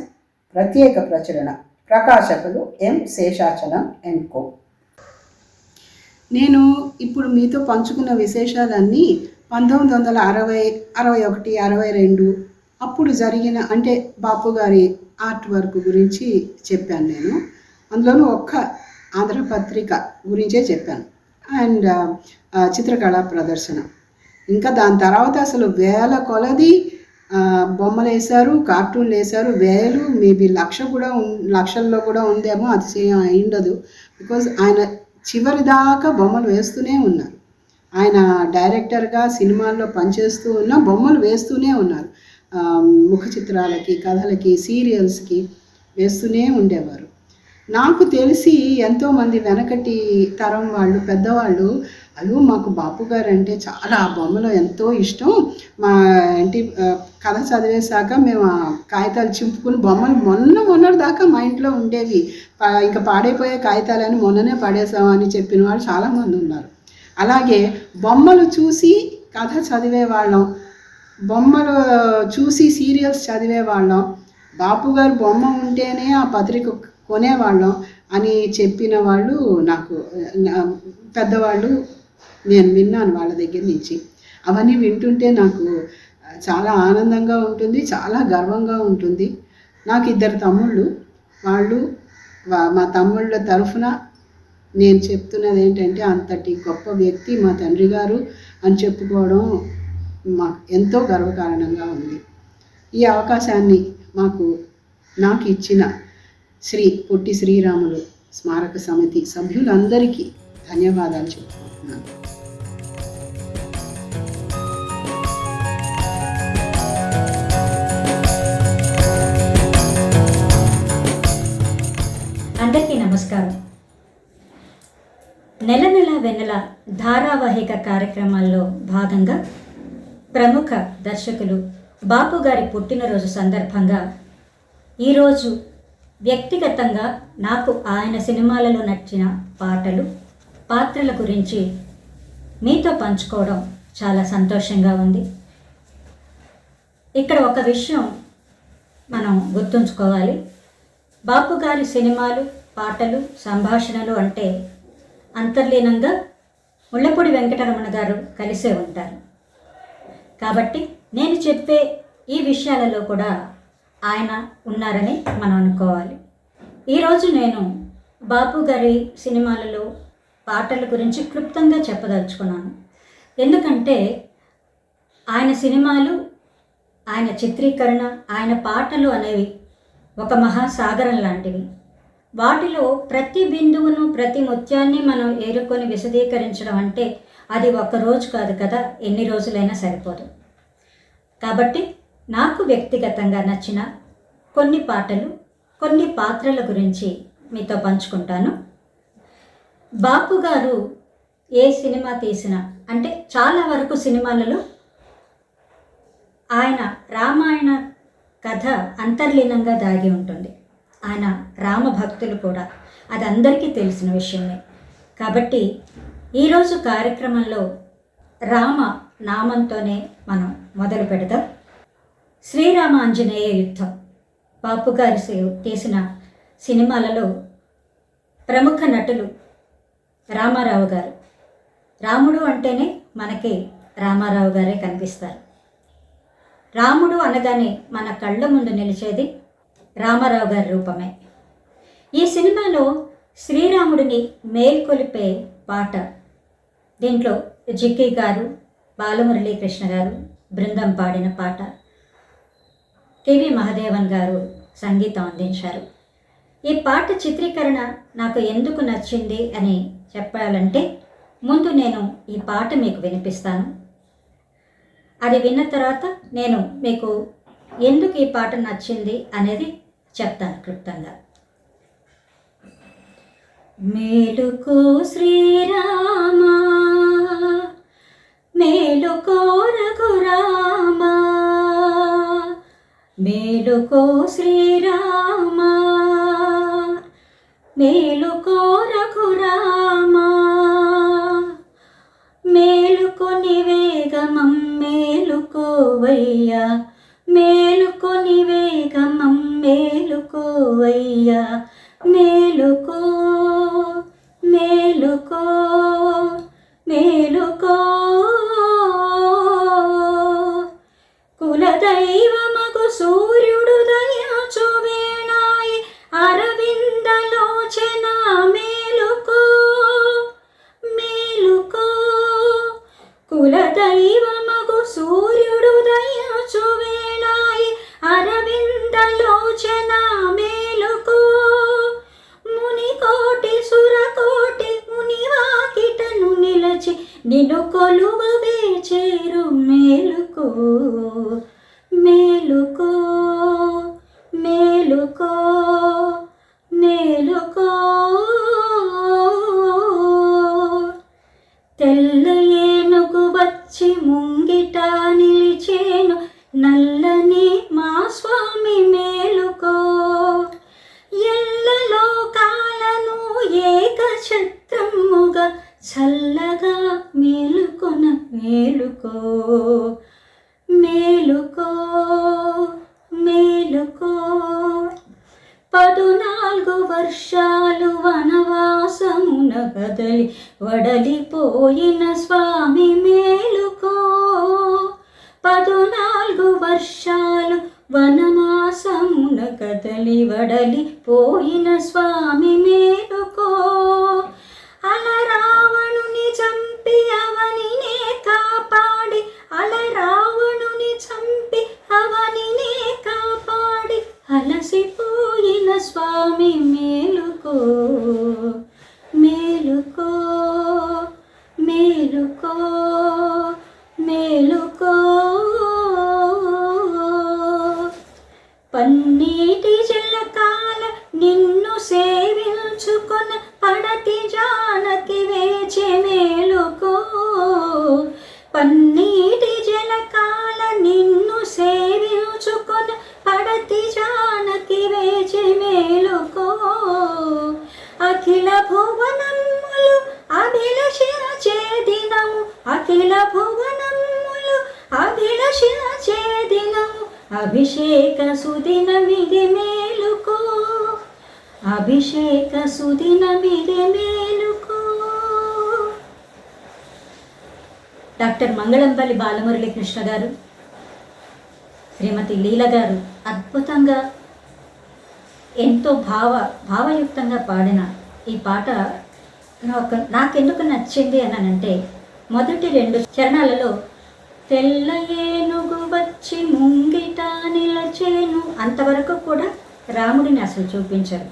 ప్రత్యేక ప్రచురణ. ప్రకాశకులు ఎం శేషాచలం అండ్ కో. నేను ఇప్పుడు మీతో పంచుకున్న విశేషాలన్నీ 1960, 61, 62 అప్పుడు జరిగిన అంటే బాపు గారి ఆర్ట్ వర్క్ గురించి చెప్పాను నేను. అందులోనూ ఒక్క ఆంధ్రపత్రిక గురించే చెప్పాను అండ్ చిత్రకళా ప్రదర్శన. ఇంకా దాని తర్వాత అసలు వేల కొలది బొమ్మలు వేశారు, కార్టూన్లు వేశారు. వేలు మేబీ లక్షల్లో కూడా ఉందేమో, అతిశయం అయిండదు. బికాజ్ ఆయన చివరి దాకా బొమ్మలు వేస్తూనే ఉన్నారు. ఆయన డైరెక్టర్గా సినిమాల్లో పనిచేస్తూ ఉన్న బొమ్మలు వేస్తూనే ఉన్నారు. ముఖ చిత్రాలకి, కథలకి, సీరియల్స్కి వేస్తూనే ఉండేవారు. నాకు తెలిసి ఎంతోమంది వెనకటి తరం వాళ్ళు, పెద్దవాళ్ళు, అయ్యో మాకు బాపు గారు అంటే చాలా, ఆ బొమ్మలో ఎంతో ఇష్టం, మా ఏంటి కథ చదివేశాక మేము ఆ కాగితాలు చింపుకుని బొమ్మలు మొన్నటి దాకా మా ఇంట్లో ఉండేవి, ఇంకా పాడైపోయే కాగితాలని మొన్ననే పడేసామని చెప్పిన వాళ్ళు చాలామంది ఉన్నారు. అలాగే బొమ్మలు చూసి కథ చదివేవాళ్ళం, బొమ్మలు చూసి సీరియల్స్ చదివేవాళ్ళం, బాపు గారు బొమ్మ ఉంటేనే ఆ పత్రిక కొనేవాళ్ళం అని చెప్పిన వాళ్ళు నాకు పెద్దవాళ్ళు నేను విన్నాను వాళ్ళ దగ్గర నుంచి. అవన్నీ వింటుంటే నాకు చాలా ఆనందంగా ఉంటుంది, చాలా గర్వంగా ఉంటుంది. నాకు 2 తమ్ముళ్ళు. వాళ్ళు మా తమ్ముళ్ళ తరఫున నేను చెప్తున్నది ఏంటంటే అంతటి గొప్ప వ్యక్తి మా తండ్రి గారు అని చెప్పుకోవడం మాకు ఎంతో గర్వకారణంగా ఉంది. ఈ అవకాశాన్ని నాకు ఇచ్చిన శ్రీ పొట్టి శ్రీరాములు స్మారక సమితి సభ్యులందరికీ ధన్యవాదాలు చెప్పుకుంటున్నాను. అందరికీ నమస్కారం. నెల వెన్నెల ధారావాహిక కార్యక్రమాల్లో భాగంగా ప్రముఖ దర్శకులు బాపు గారి పుట్టినరోజు సందర్భంగా ఈరోజు వ్యక్తిగతంగా నాకు ఆయన సినిమాలలో నచ్చిన పాటలు, పాత్రల గురించి మీతో పంచుకోవడం చాలా సంతోషంగా ఉంది. ఇక్కడ ఒక విషయం మనం గుర్తుంచుకోవాలి. బాపు గారి సినిమాలు, పాటలు, సంభాషణలు అంటే అంతర్లీనంగా ముళ్ళపూడి వెంకటరమణ గారు కలిసే ఉంటారు. కాబట్టి నేను చెప్పే ఈ విషయాలలో కూడా ఆయన ఉన్నారని మనం అనుకోవాలి. ఈరోజు నేను బాపు గారి సినిమాలలో పాటల గురించి క్లుప్తంగా చెప్పదలుచుకున్నాను. ఎందుకంటే ఆయన సినిమాలు, ఆయన చిత్రీకరణ, ఆయన పాటలు అనేవి ఒక మహాసాగరం లాంటివి. వాటిలో ప్రతి బిందువును, ప్రతి ముత్యాన్ని మనం ఏరుకొని విశదీకరించడం అంటే అది ఒక్కరోజు కాదు కదా, ఎన్ని రోజులైనా సరిపోదు. కాబట్టి నాకు వ్యక్తిగతంగా నచ్చిన కొన్ని పాటలు, కొన్ని పాత్రల గురించి మీతో పంచుకుంటాను. బాపు గారు ఏ సినిమా తీసినా, అంటే చాలా వరకు సినిమాలలో ఆయన రామాయణ కథ అంతర్లీనంగా దాగి ఉంటుంది. ఆయన రామభక్తులు కూడా, అది అందరికీ తెలిసిన విషయమే. కాబట్టి ఈరోజు కార్యక్రమంలో రామ నామంతోనే మనం మొదలు పెడదాం. శ్రీరామ ఆంజనేయ యుద్ధం బాపు గారి తీసిన సినిమాలలో ప్రముఖ నటులు రామారావు గారు. రాముడు అంటేనే మనకి రామారావు గారే కనిపిస్తారు. రాముడు అనగానే మన కళ్ళ ముందు నిలిచేది రామారావు గారి రూపమే. ఈ సినిమాలో శ్రీరాముడిని మేల్కొలిపే పాట, దీంట్లో జిక్కి గారు, బాలమురళీకృష్ణ గారు బృందం పాడిన పాట, కెవి మహదేవన్ గారు సంగీతం అందించారు. ఈ పాట చిత్రీకరణ నాకు ఎందుకు నచ్చింది అని చెప్పాలంటే, ముందు నేను ఈ పాట మీకు వినిపిస్తాను. అది విన్న తర్వాత నేను మీకు ఎందుకు ఈ పాట నచ్చింది అనేది చెప్తాను క్లుప్తంగా. మేలుకో శ్రీరామా, మేలుకో రఘురామా, మేలుకో శ్రీరామా, మేలుకో రఘురామా, మేలుకొని వేగమం మేలుకోవయ్యా, మేలుకొని వేగమం మేలుకోవయ్యా, మేలుకో మేలుకో మేలుకో. కులదైవమగు సూర్యుడు దయాచు వేణాయి అరవిందలోచన మేలుకో మేలుకో. కులదైవమగు సూర్యుడు దయాచు వేణాయి అరవిందలోచన మేలుకో. మునికోటి సురకోటి మునివాకిటను నిలచి నిన్ను కొలువవే చేరు మేలుకో మేలుకో మేలుకో మేలుకో. తెల్ల ఏనుగు వచ్చి ముంగిట నిలిచేను, నల్లని మా స్వామి మేలుకో. ఎల్లలో కాలను ఏకఛత్రముగా చల్లగా మేలుకొన మేలుకో మేలుకో మేలుకో. 14 వర్షాలు వనవాసమున కదలి వడలిపోయిన స్వామి మేలుకో. 14 వర్షాలు వనవాసమున కదలి వడలిపోయిన స్వామి మేలుకో. అల రావణుని చంపి అవనినే కాపాడి, అల రావణుని చంపి అవనినే కాపాడి, అలసిపోయిన స్వామి మేలుకో మేలుకో మేలుకో మేలుకో. పన్నీటి జలకాల నిన్ను సేవించుకొన పడతి జానకి వేచి మేలుకో. పన్నీటి జలకాల నిన్ను సేవించుకొన పడతి జానకి వేచి మేలుకో. అఖిల భువనములు అభిలషించే దినము, అఖిల భువనములు అభిలషించే దినము, అభిషేక సుదినమిది మేలుకో, అభిషేక సుదినమిది మేలుకో. డాక్టర్ మంగళంపల్లి బాలమురళీ కృష్ణ గారు, శ్రీమతి లీల గారు అద్భుతంగా ఎంతో భావయుక్తంగా పాడిన ఈ పాట నాకెందుకు నచ్చింది అనంటే, మొదటి 2 చరణాలలో తెల్ల ఏనుగు వచ్చి ముంగిట నిలచేను అంతవరకు కూడా రాముడిని అసలు చూపించరు.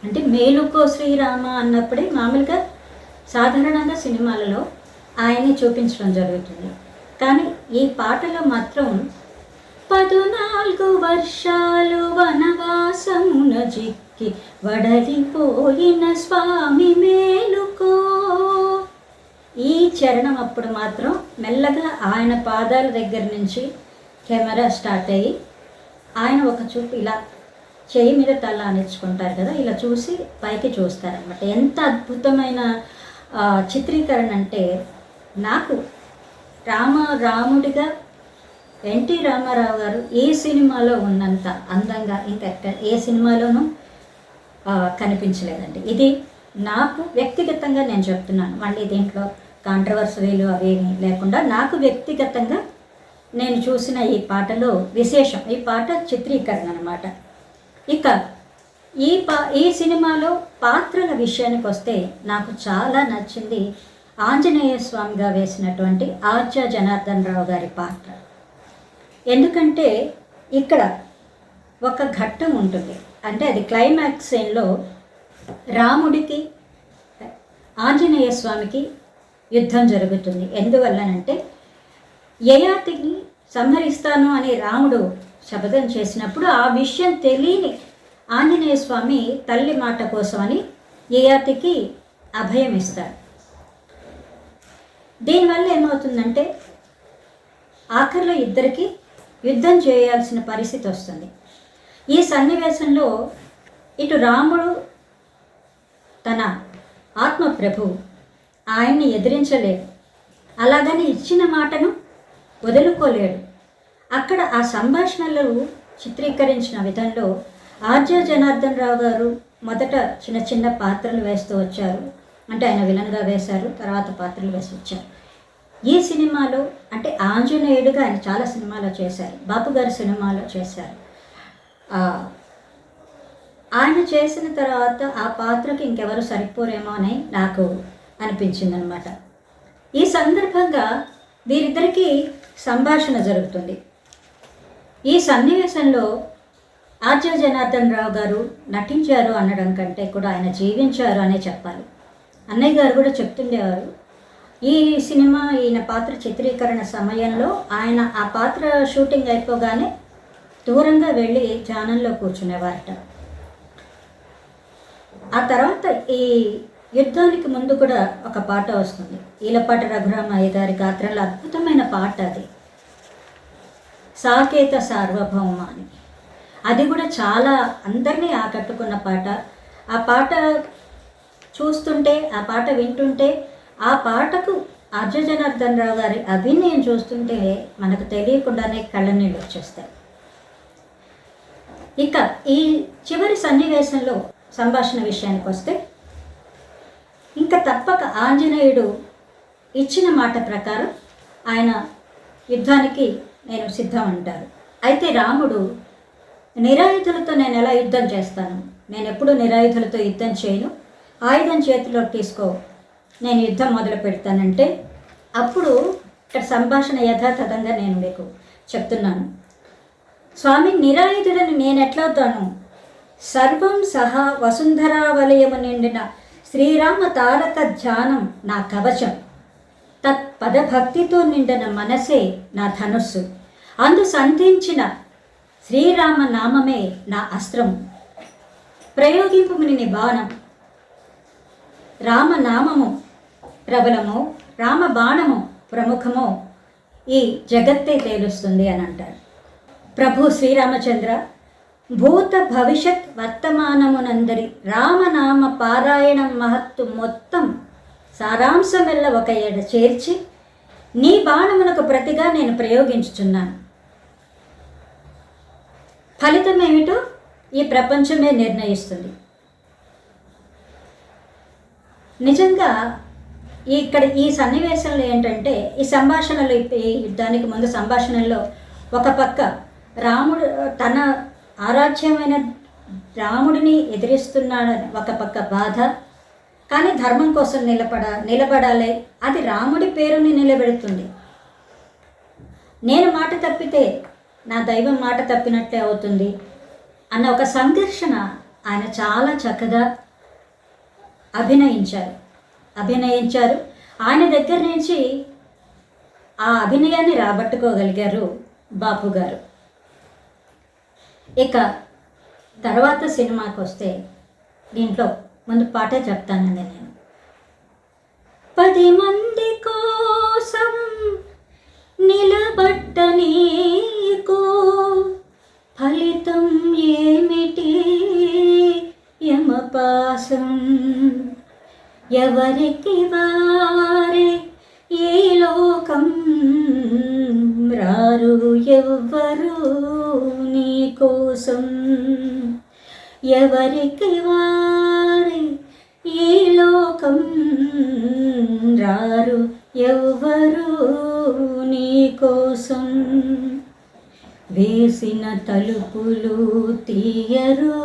అంటే మేలుకో శ్రీరామ అన్నప్పుడే మామూలుగా సాధారణంగా సినిమాలలో ఆయన్ని చూపించడం జరుగుతుంది. కానీ ఈ పాటలో మాత్రం 14 వర్షాలు వనవాసమున జిక్కి వడలిపోయిన స్వామి మేలుకో. ఈ చరణం అప్పుడు మాత్రం మెల్లగా ఆయన పాదాల దగ్గర నుంచి కెమెరా స్టార్ట్ అయ్యి ఆయన ఒక చూపు ఇలా చేయి మీద తల ఆనించుకుంటారు కదా, ఇలా చూసి పైకి చూస్తారనమాట. ఎంత అద్భుతమైన చిత్రీకరణ అంటే, నాకు రాముడిగా ఎన్టీ రామారావు గారు ఏ సినిమాలో ఉన్నంత అందంగా ఇంకెక్కడ ఏ సినిమాలోనూ కనిపించలేదండి. ఇది నాకు వ్యక్తిగతంగా నేను చెప్తున్నాను, మళ్ళీ దీంట్లో కాంట్రవర్సరీలు అవేమీ లేకుండా నాకు వ్యక్తిగతంగా నేను చూసిన ఈ పాటలో విశేషం ఈ పాట చిత్రీకరణ అన్నమాట. ఇక ఈ సినిమాలో పాత్రల విషయానికి వస్తే నాకు చాలా నచ్చింది ఆంజనేయ స్వామిగా వేసినటువంటి ఆర్జా జనార్దన్ రావు గారి పాత్ర. ఎందుకంటే ఇక్కడ ఒక ఘట్టం ఉంటుంది, అంటే అది క్లైమాక్స్ సీన్లో రాముడికి ఆంజనేయ స్వామికి యుద్ధం జరుగుతుంది. ఎందువల్లనంటే యయాతిని సంహరిస్తాను అని రాముడు శపథం చేసినప్పుడు ఆ విషయం తెలియని ఆంజనేయ స్వామి తల్లి మాట కోసమని యయాతికి అభయం ఇస్తారు. దీనివల్ల ఏమవుతుందంటే ఆఖరిలో ఇద్దరికి యుద్ధం చేయాల్సిన పరిస్థితి వస్తుంది. ఈ సన్నివేశంలో ఇటు రాముడు తన ఆత్మప్రభు ఆయన్ని ఎదిరించలేడు, అలాగని ఇచ్చిన మాటను వదులుకోలేడు. అక్కడ ఆ సంభాషణలు చిత్రీకరించిన విధంలో ఆర్జా జనార్దన్ రావు గారు మొదట చిన్న చిన్న పాత్రలు వేస్తూ వచ్చారు. అంటే ఆయన విలన్గా వేశారు, తర్వాత పాత్రలు వేసి వచ్చారు. ఈ సినిమాలో అంటే ఆంజనేయుడిగా ఆయన చాలా సినిమాలో చేశారు, బాపు గారి సినిమాలో చేశారు. ఆయన చేసిన తర్వాత ఆ పాత్రకి ఇంకెవరు సరిపోరేమో అని నాకు అనిపించింది అనమాట. ఈ సందర్భంగా వీరిద్దరికీ సంభాషణ జరుగుతుంది. ఈ సన్నివేశంలో ఆర్జా జనార్దన్ రావు గారు నటించారు అనడం కంటే కూడా ఆయన జీవించారు అనే చెప్పాలి. అన్నయ్య గారు కూడా చెప్తుండేవారు, ఈ సినిమా ఈయన పాత్ర చిత్రీకరణ సమయంలో ఆయన ఆ పాత్ర షూటింగ్ అయిపోగానే దూరంగా వెళ్ళి ధ్యానంలో కూర్చునేవారట. ఆ తర్వాత ఈ యుద్ధానికి ముందు కూడా ఒక పాట వస్తుంది, ఈలపాటి రఘురామయ్య గారి గాత్రంలో అద్భుతమైన పాట అది, సాకేత సార్వభౌమ అని. అది కూడా చాలా అందరినీ ఆకట్టుకున్న పాట. ఆ పాట చూస్తుంటే, ఆ పాట వింటుంటే, ఆ పాటకు ఆర్జా జనార్దన్ రావు గారి అభినయం చూస్తుంటే మనకు తెలియకుండానే కళ్ళనీళ్ళు వచ్చేస్తాయి. ఇక ఈ చివరి సన్నివేశంలో సంభాషణ విషయానికి వస్తే, ఇంకా తప్పక ఆంజనేయుడు ఇచ్చిన మాట ప్రకారం ఆయన యుద్ధానికి నేను సిద్ధం అంటారు. అయితే రాముడు నిరాయుధులతో నేను ఎలా యుద్ధం చేస్తాను, నేను ఎప్పుడూ నిరాయుధులతో యుద్ధం చేయను, ఆయుధం చేతిలోకి తీసుకో, నేను యుద్ధం మొదలు పెడతానంటే అప్పుడు ఇక్కడ సంభాషణ యథాతథంగా నేను మీకు చెప్తున్నాను. స్వామి, నిరాయుధుడని నేను ఎట్లవుతాను? సర్వం సహా వసుంధరావలయము నిండిన శ్రీరామ తారక ధ్యానం నా కవచం, తత్పదభక్తితో నిండిన మనసే నా ధనుస్సు, అందు సంధించిన శ్రీరామ నామమే నా అస్త్రము. ప్రయోగింపు నీ బాణం, రామనామము ప్రబలము, రామ బాణము ప్రముఖము, ఈ జగత్తే తేలుస్తుంది అని అంటారు. ప్రభు శ్రీరామచంద్ర భూత భవిష్యత్ వర్తమానమునందరి రామనామ పారాయణం మహత్తు మొత్తం సారాంశమెల్ల ఒక ఏడ చేర్చి నీ బాణమునకు ప్రతిగా నేను ప్రయోగించుచున్నాను. ఫలితం ఏమిటో ఈ ప్రపంచమే నిర్ణయిస్తుంది. నిజంగా ఇక్కడ ఈ సన్నివేశంలో ఏంటంటే, ఈ సంభాషణలు, ఈ యుద్ధానికి ముందు సంభాషణల్లో ఒక పక్క రాముడు తన ఆరాధ్యమైన రాముడిని ఎదిరిస్తున్నాడని ఒక పక్క బాధ, కానీ ధర్మం కోసం నిలబడాలి, అది రాముడి పేరుని నిలబెడుతుంది. నేను మాట తప్పితే నా దైవం మాట తప్పినట్లే అవుతుంది అన్న ఒక సంఘర్షణ ఆయన చాలా చక్కగా అభినయించారు. ఆయన దగ్గర నుంచి ఆ అభినయాన్ని రాబట్టుకోగలిగారు బాపు గారు. ఇక తర్వాత సినిమాకి వస్తే దీంట్లో ముందు పాటే చెప్తానండి నేను. 10 మంది కోసం నిలబట్ట నీకు ఫలితం ఏమిటి యమపాసం, ఎవరికి వారే ఈ లోకం రారు ఎవ్వరు నీ కోసం, ఎవరికి వారే ఈ లోకం రారు ఎవ్వరు నీ కోసం, వేసిన తలుపులు తీయరు,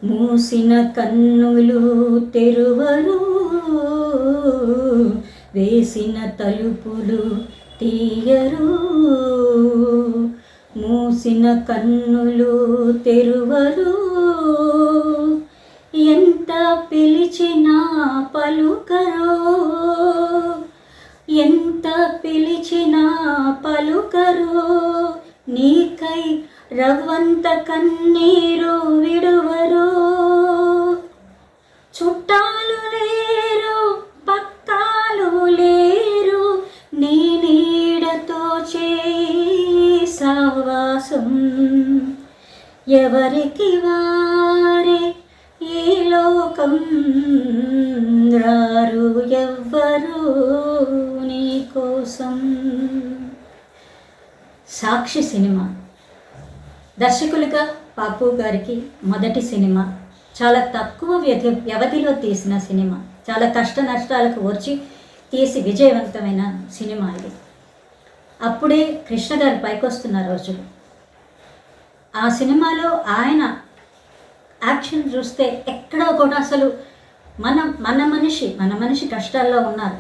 మూసిన కన్నులు తెరువరు, వేసిన తలుపులు తీయరు, మూసిన కన్నులు తెరువరు, ఎంత పిలిచినా పలుకరో, ఎంత పిలిచినా పలుకరో, నీకై రవ్వంత కన్నీరు విడువరు, చుట్టాలు లేరు పక్కాలు లేరు, నీ నీడతో చేయి సావాసం, ఎవరికి వారే ఈ లోకం రారు ఎవ్వరు నీ కోసం. సాక్షి సినిమా దర్శకులుగా బాపు గారికి మొదటి సినిమా, చాలా తక్కువ వ్యవధిలో తీసిన సినిమా, చాలా కష్ట నష్టాలకు వచ్చి తీసి విజయవంతమైన సినిమా ఇది. అప్పుడే కృష్ణ గారు పైకొస్తున్న రోజులు. ఆ సినిమాలో ఆయన యాక్షన్ చూస్తే ఎక్కడో కూడా అసలు మన మనిషి కష్టాల్లో ఉన్నారు,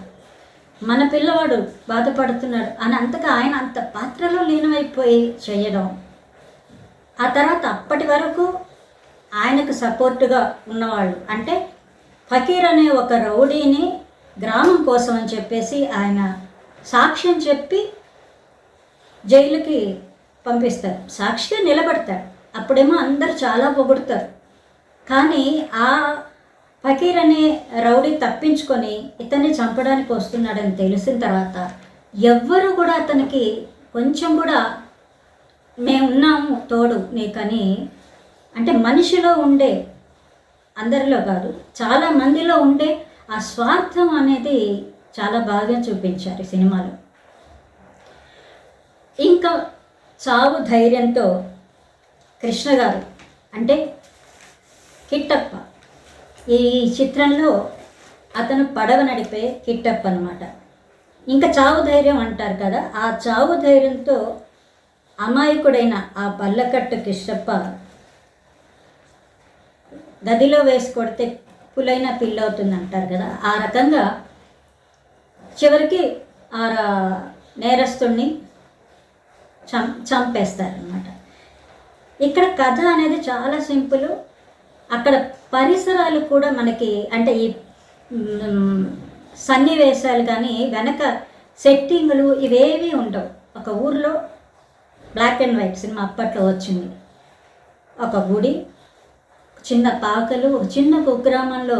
మన పిల్లవాడు బాధపడుతున్నాడు అని అంతగా ఆయన అంత పాత్రలో లీనమైపోయి చేయడం. ఆ తర్వాత అప్పటి వరకు ఆయనకు సపోర్టుగా ఉన్నవాళ్ళు అంటే ఫకీర్ అనే ఒక రౌడీని గ్రామం కోసం అని చెప్పేసి ఆయన సాక్ష్యం చెప్పి జైలుకి పంపిస్తారు, సాక్షిగా నిలబడతారు. అప్పుడేమో అందరు చాలా పొగుడుతారు. కానీ ఆ ఫకీర్ అనే రౌడీ తప్పించుకొని ఇతన్ని చంపడానికి వస్తున్నాడని తెలిసిన తర్వాత ఎవ్వరు కూడా అతనికి కొంచెం కూడా మేమున్నాము తోడు నీకని, అంటే మనిషిలో ఉండే, అందరిలో కాదు చాలా మందిలో ఉండే ఆ స్వార్థం అనేది చాలా బాగా చూపించారు ఈ సినిమాలో. ఇంకా చావు ధైర్యంతో కృష్ణ గారు అంటే కిట్టప్ప, ఈ చిత్రంలో అతను పడవ నడిపే కిట్టప్ప అనమాట. ఇంకా చావు ధైర్యం అంటారు కదా, ఆ చావు ధైర్యంతో అమాయకుడైన ఆ బల్లకట్టు కిష్టప్ప గదిలో వేసి కొడితే పులైన పిల్ల అవుతుంది అంటారు కదా, ఆ రకంగా చివరికి ఆ నేరస్తుడిని చంపేస్తారనమాట. ఇక్కడ కథ అనేది చాలా సింపుల్. అక్కడ పరిసరాలు కూడా మనకి అంటే ఈ సన్నివేశాలు కానీ వెనక సెట్టింగులు ఇవేవి ఉండవు. ఒక ఊర్లో బ్లాక్ అండ్ వైట్ సినిమా అప్పట్లో వచ్చింది. ఒక గుడి, చిన్న పాకలు, ఒక చిన్న కుగ్రామంలో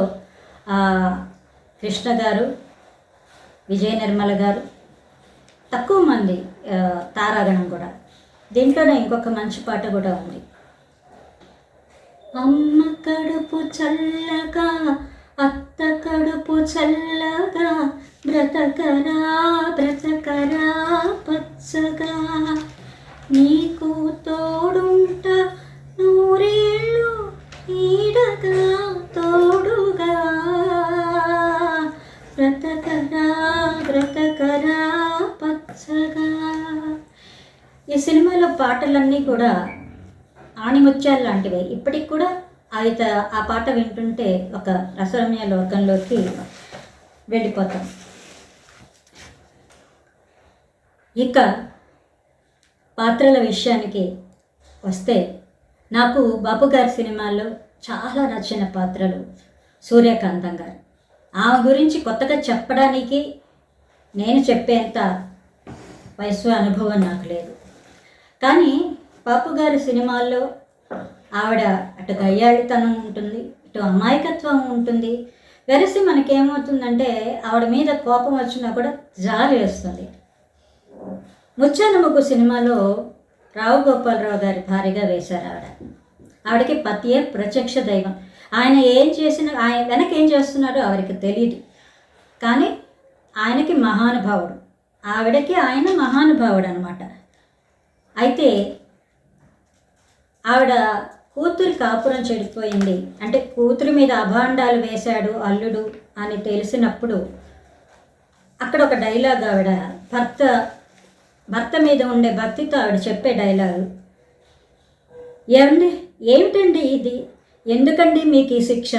కృష్ణ గారు, విజయ నిర్మల గారు, తక్కువ మంది తారాగణం కూడా. దీంట్లోనే ఇంకొక మంచి పాట కూడా ఉంది. అమ్మ కడుపు చల్లగా అత్త కడుపు చల్లగా బ్రతకరా బ్రతకరా పచ్చగా నీకు తోడుంట నూరేళ్ళు ఈడగా తోడుగా బ్రతకరా బ్రతకరా పచ్చగా. ఈ సినిమాలో పాటలన్నీ కూడా ఆణిముత్యాలు లాంటివి. ఇప్పటికి కూడా ఆ పాట వింటుంటే ఒక రసరమ్య లోకంలోకి వెళ్ళిపోతాం. ఇక పాత్రల విషయానికి వస్తే నాకు బాపు గారి సినిమాల్లో చాలా నచ్చిన పాత్రలు సూర్యకాంతం గారు. ఆమె గురించి కొత్తగా చెప్పడానికి నేను చెప్పేంత వయసు అనుభవం నాకు లేదు. కానీ బాపు గారి సినిమాల్లో ఆవిడ అటు గయ్యాళితనం ఉంటుంది, ఇటు అమాయకత్వం ఉంటుంది. వెరసి మనకేమవుతుందంటే ఆవిడ మీద కోపం వచ్చినా కూడా జాలి వేస్తుంది. ముత్యాల ముగ్గు సినిమాలో రావు గోపాలరావు గారి భార్యగా వేశారు ఆవిడకి పతియే ప్రత్యక్ష దైవం. ఆయన ఏం చేసినా, ఆయన వెనక ఏం చేస్తున్నాడో ఆవిడకి తెలియదు. కానీ ఆయనకి మహానుభావుడు, ఆవిడకి ఆయన మహానుభావుడు అనమాట. అయితే ఆవిడ కూతురి కాపురం చెడిపోయింది అంటే కూతురి మీద అభాండాలు వేశాడు అల్లుడు అని తెలిసినప్పుడు అక్కడ ఒక డైలాగ్ ఆవిడ భర్త మీద ఉండే భక్తితో ఆవిడ చెప్పే డైలాగు, ఏమిటండి ఇది, ఎందుకండి మీకు ఈ శిక్ష,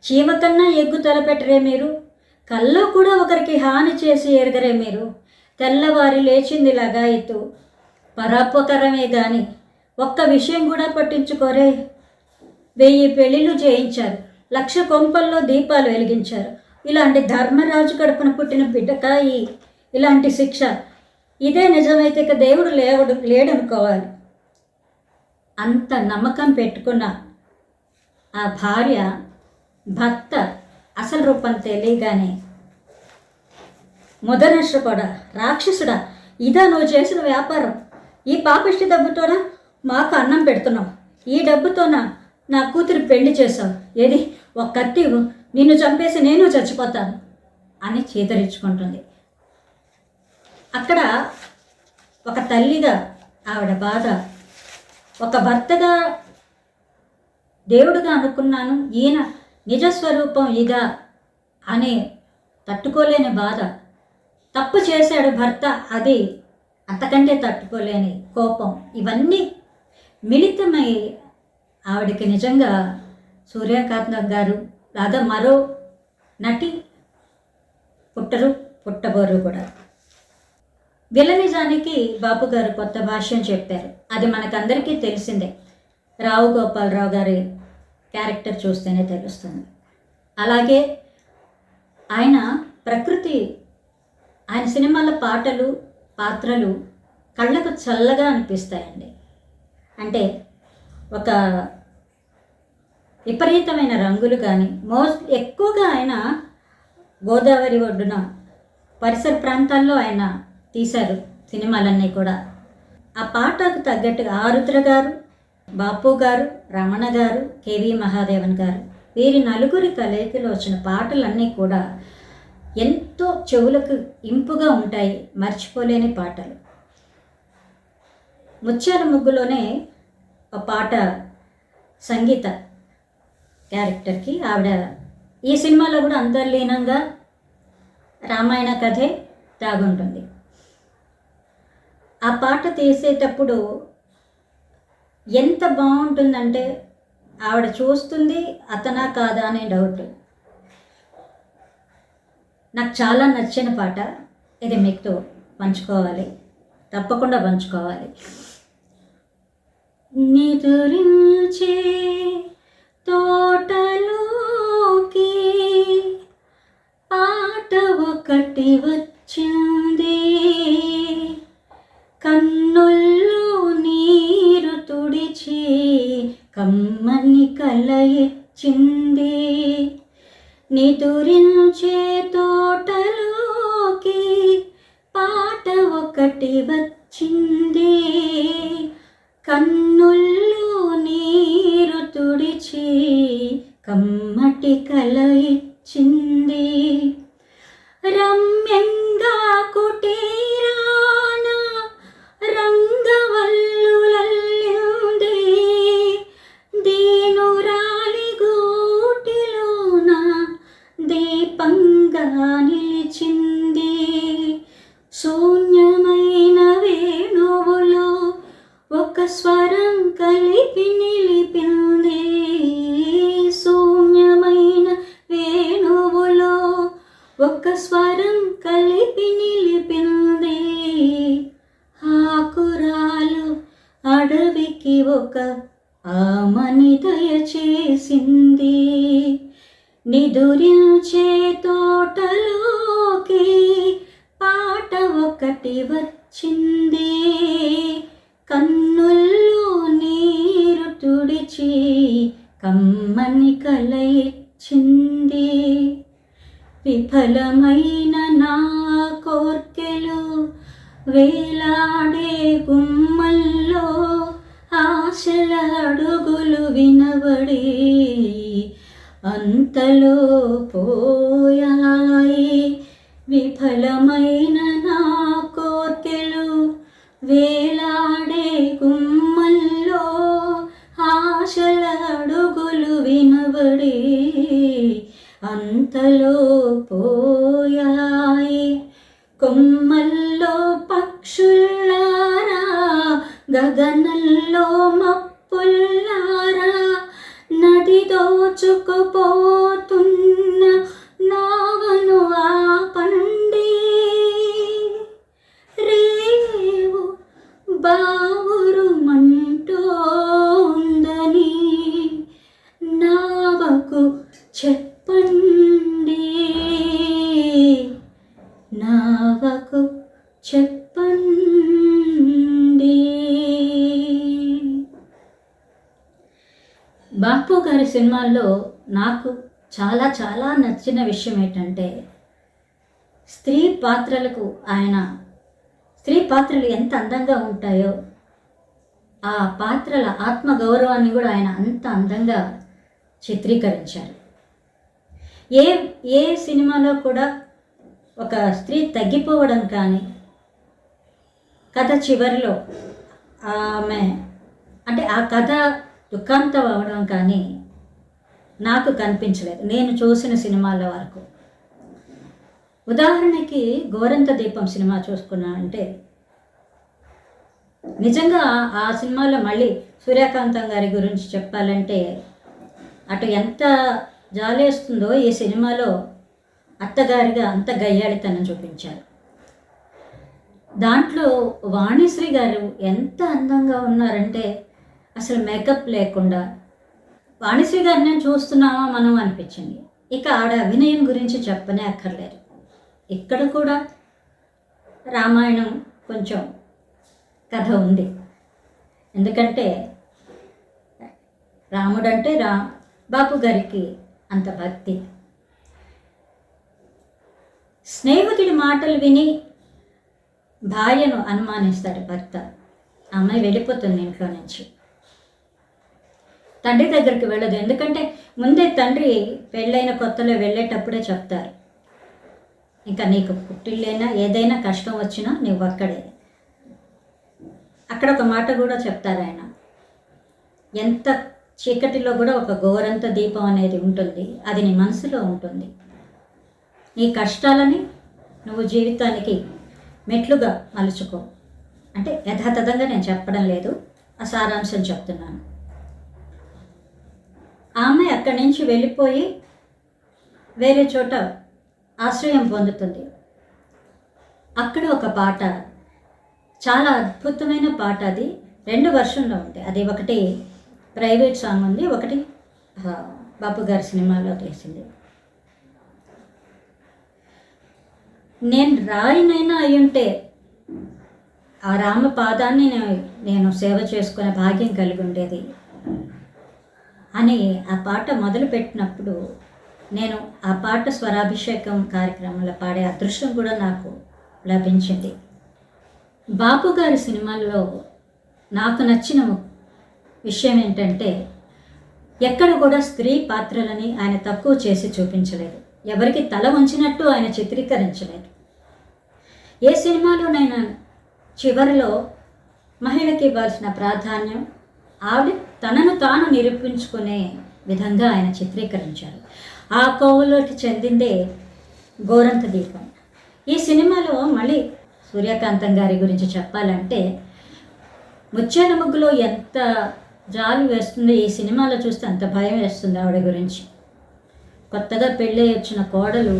చీమ కన్నా ఎగ్గు తలపెట్టరే మీరు, కల్లో కూడా ఒకరికి హాని చేసి ఎరగరే మీరు, తెల్లవారి లేచింది లగాయితూ పరాపకరమే గాని ఒక్క విషయం కూడా పట్టించుకోరే, 1000 పెళ్ళిళ్ళు చేయించారు, 1,00,000 కొంపల్లో దీపాలు వెలిగించారు, ఇలాంటి ధర్మరాజు కడుపున పుట్టిన బిడ్డకాయి ఇలాంటి శిక్ష, ఇదే నిజమైతే ఇక దేవుడు లేడనుకోవాలి. అంత నమ్మకం పెట్టుకున్న ఆ భార్య భర్త అసలు రూపం తెలియగానే ముదనష్టపడా రాక్షసుడా, ఇదా నువ్వు చేసిన వ్యాపారం, ఈ పాపిష్టి డబ్బుతోనా మాకు అన్నం పెడుతున్నావు, ఈ డబ్బుతోనా నా కూతురు పెళ్లి చేశావు, ఏది ఒక కత్తి నిన్ను చంపేసి నేను చచ్చిపోతాను అని చీదరించుకుంటుంది. అక్కడ ఒక తల్లిగా ఆవిడ బాధ, ఒక భర్తగా దేవుడుగా అనుకున్నాను, ఈయన నిజస్వరూపం ఇదా అని తట్టుకోలేని బాధ, తప్పు చేశాడు భర్త అది అంతకంటే తట్టుకోలేని కోపం, ఇవన్నీ మిళితమై ఆవిడకి నిజంగా సూర్యకాంతం గారు లాగా మరో నటి పుట్టబోరు కూడా. విలనిజానికి బాపు గారు కొత్త భాష్యం చెప్పారు, అది మనకందరికీ తెలిసిందే. రావు గోపాలరావు గారి క్యారెక్టర్ చూస్తేనే తెలుస్తుంది. అలాగే ఆయన ప్రకృతి, ఆయన సినిమాల పాత్రలు కళ్ళకు చల్లగా అనిపిస్తాయండి. అంటే ఒక విపరీతమైన రంగులు కానీ ఎక్కువగా ఆయన గోదావరి ఒడ్డున పరిసర ప్రాంతాల్లో ఆయన తీశారు సినిమాలన్నీ కూడా. ఆ పాటకు తగ్గట్టుగా ఆరుద్ర గారు, బాపు గారు, రమణ గారు, కేవి మహాదేవన్ గారు, వీరి నలుగురి కలయికలో వచ్చిన పాటలన్నీ కూడా ఎంతో చెవులకు ఇంపుగా ఉంటాయి, మర్చిపోలేని పాటలు. ముత్యాల ముగ్గులోనే ఒక పాట సంగీత క్యారెక్టర్కి ఆవిడ ఈ సినిమాలో కూడా అంతర్లీనంగా రామాయణ కథే దాగుంటుంది. ఆ పాట తీసేటప్పుడు ఎంత బాగుంటుందంటే ఆవిడ చూస్తుంది అతనా కాదా అనే డౌట్. నాకు చాలా నచ్చిన పాట ఇది, మీతో పంచుకోవాలి, తప్పకుండా పంచుకోవాలి. నిదురించే తోటలోకి పాట ఒకటి వచ్చింది, కన్నుల్లో నీరు తుడిచి కమ్మని కల ఇచ్చింది. నిదురించే తోటలోకి పాట ఒకటి వచ్చింది, కన్నుల్లో నీరు తుడిచి కమ్మటి కల ఇచ్చింది. రమ్యంగా కుటీరాన రంగవల్లులల్లింది, దీనురాలి గూటిలోన దీపంగా నిలిచింది. శూన్యమైన వేణువులో ఒక స్వరం కలిపి నిలిపింది, శూన్యమైన వేణువులో ఒక స్వరం కలిపి నిలిపింది. ఆకురాలు అడవికి ఒక ఆమని దయచేసింది, నిదురించే తోటలోకి పాట ఒకటి వచ్చింది, కన్నుల్లో నీరు తుడిచి కమ్మని కల ఇచ్చింది. విఫలమైన నా కోర్కెలు వేలాడే గుమ్మల్లో ఆశల అడుగులు వినబడి అంతలో పోయాయి. విఫలమైన నా కోర్కెలు వేలాడే గుమ్మల్లో ఆశల అడుగులు వినబడి అంతలో పోయాయి. కొమ్మల్లో పక్షుల్లారా, గగనంలో మప్పుల్లారా, నది దోచుకుపోతున్న నావను ఆపండి. రేవు బావురుమంటోందని నావకు చెప్పండి, నావకు చెప్పండి. బాపు గారి సినిమాల్లో నాకు చాలా చాలా నచ్చిన విషయం ఏంటంటే, స్త్రీ పాత్రలు ఎంత అందంగా ఉంటాయో, ఆ పాత్రల ఆత్మగౌరవాన్ని కూడా ఆయన అంత అందంగా చిత్రీకరించారు. ఏ సినిమాలో కూడా ఒక స్త్రీ తగ్గిపోవడం కానీ, కథ చివరిలో ఆమె అంటే ఆ కథ దుఃఖాంతం అవ్వడం కానీ నాకు కనిపించలేదు నేను చూసిన సినిమాల వరకు. ఉదాహరణకి గోరంత దీపం సినిమా చూసుకున్నానంటే, నిజంగా ఆ సినిమాలో మళ్ళీ సూర్యకాంతం గారి గురించి చెప్పాలంటే అటు ఎంత జాలేస్తుందో, ఈ సినిమాలో అత్తగారిగా అంత గయ్యాళితనం చూపించారు. దాంట్లో వాణిశ్రీ గారు ఎంత అందంగా ఉన్నారంటే, అసలు మేకప్ లేకుండా వాణిశ్రీ గారిని నేను చూస్తున్నామా మనం అనిపించింది. ఇక ఆడ అభినయం గురించి చెప్పనే అక్కర్లేదు. ఇక్కడ కూడా రామాయణం కొంచెం కథ ఉంది. ఎందుకంటే రాముడంటే బాపు గారికి అంత భక్తి. స్నేహితుడి మాటలు విని భార్యను అనుమానిస్తాడు భర్త. అమ్మాయి వెళ్ళిపోతుంది ఇంట్లో నుంచి, తండ్రి దగ్గరికి వెళ్ళదు. ఎందుకంటే ముందే తండ్రి పెళ్ళైన కొత్తలో వెళ్ళేటప్పుడే చెప్తారు, ఇంకా నీకు పుట్టిల్లైనా ఏదైనా కష్టం వచ్చినా నువ్వు అక్కడే. అక్కడ ఒక మాట కూడా చెప్తారు ఆయన, ఎంత చీకటిలో కూడా ఒక గోరంత దీపం అనేది ఉంటుంది, అది నీ మనసులో ఉంటుంది. నీ కష్టాలని నువ్వు జీవితానికి మెట్లుగా మలుచుకో. అంటే యథాతథంగా నేను చెప్పడం లేదు, ఆ సారాంశం చెప్తున్నాను. ఆమె అక్కడి నుంచి వెళ్ళిపోయి వేరే చోట ఆశ్రయం పొందుతుంది. అక్కడ ఒక పాట, చాలా అద్భుతమైన పాట. అది 2 వర్షన్లో ఉంటాయి. అది ఒకటి ప్రైవేట్ సాంగ్ ఉంది, ఒకటి బాపు గారి సినిమాలో తీసింది. నేను రాయినైనా అయ్యుంటే ఆ రామ పాదాన్ని నేను సేవ చేసుకునే భాగ్యం కలిగి ఉండేది అని ఆ పాట మొదలుపెట్టినప్పుడు నేను ఆ పాట స్వరాభిషేకం కార్యక్రమంలో పాడే అదృష్టం కూడా నాకు లభించింది. బాపు గారి సినిమాల్లో నాకు నచ్చిన విషయం ఏంటంటే ఎక్కడ కూడా స్త్రీ పాత్రలని ఆయన తక్కువ చేసి చూపించలేదు. ఎవరికి తల వంచినట్టు ఆయన చిత్రీకరించలేదు. ఏ సినిమాలోనైనా చివరిలో మహిళకి ఇవ్వాల్సిన ప్రాధాన్యం ఆవిడ తనను తాను నిరూపించుకునే విధంగా ఆయన చిత్రీకరించారు. ఆ కోవలోకి చెందిందే గోరంత దీపం. ఈ సినిమాలో మళ్ళీ సూర్యకాంతం గారి గురించి చెప్పాలంటే ముత్యాల ముగ్గులో ఎంత జాలి వేస్తుందో ఈ సినిమాలో చూస్తే అంత భయం వేస్తుంది ఆవిడ గురించి. కొత్తగా పెళ్ళి వచ్చిన కోడలు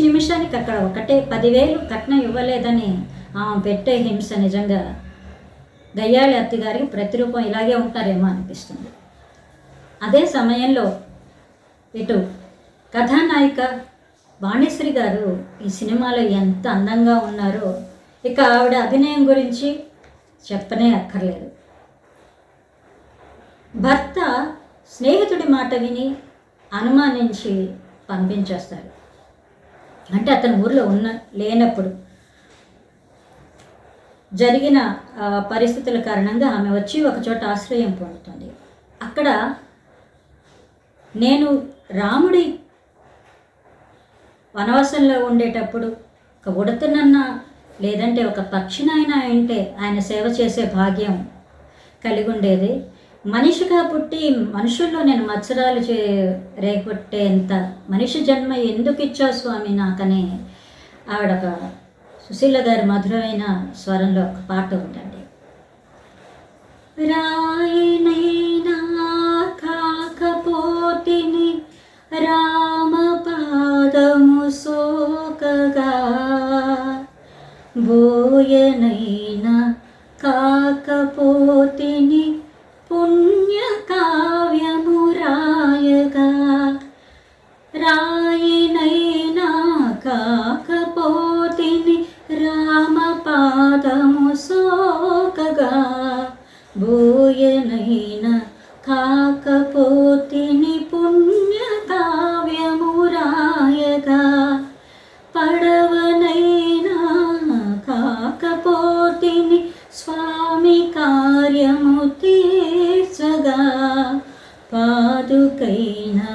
నిమిషానికి అక్కడ ఒకటే 10,000 కట్నం ఇవ్వలేదని ఆమె పెట్టే హింస నిజంగా గయ్యాళి అత్తగారికి ప్రతిరూపం ఇలాగే ఉంటారేమో అనిపిస్తుంది. అదే సమయంలో ఇటు కథానాయిక వాణిశ్రీ గారు ఈ సినిమాలో ఎంత అందంగా ఉన్నారో ఇక ఆవిడ అభినయం గురించి చెప్పనే అక్కర్లేదు. భర్త స్నేహితుడి మాట విని అనుమానించి పంపించేస్తారు. అంటే అతను ఊర్లో లేనప్పుడు జరిగిన పరిస్థితుల కారణంగా ఆమె వచ్చి ఒక చోట ఆశ్రయం పొందుతుంది. అక్కడ నేను రాముడి వనవాసంలో ఉండేటప్పుడు ఒక ఉడతనన్నా లేదంటే ఒక పక్షినైనా అంటే ఆయన సేవ చేసే భాగ్యం కలిగి ఉండేది. మనిషిగా పుట్టి మనుషుల్లో నేను మత్సరాలు రేగొట్టేంత మనిషి జన్మ ఎందుకు ఇచ్చావు స్వామి నాకని ఆవిడ ఒక సుశీల గారి మధురమైన స్వరంలో ఒక పాట ఉందండి. రాయినైనా కాకపోతిని రామ పాదము సోకగా, బోయనైనా కాకపోతిని పుణ్య కావ్యము రాయగా, రాయినైనా కాకపోతిని రామ పాదము సోకగా, బోయనైనా కాకపోతిని పుణ్య కావ్యము రాయగా, పడవనైనా కాకపోతిని స్వామి కార్యము తీర్చగా, పాదుకైనా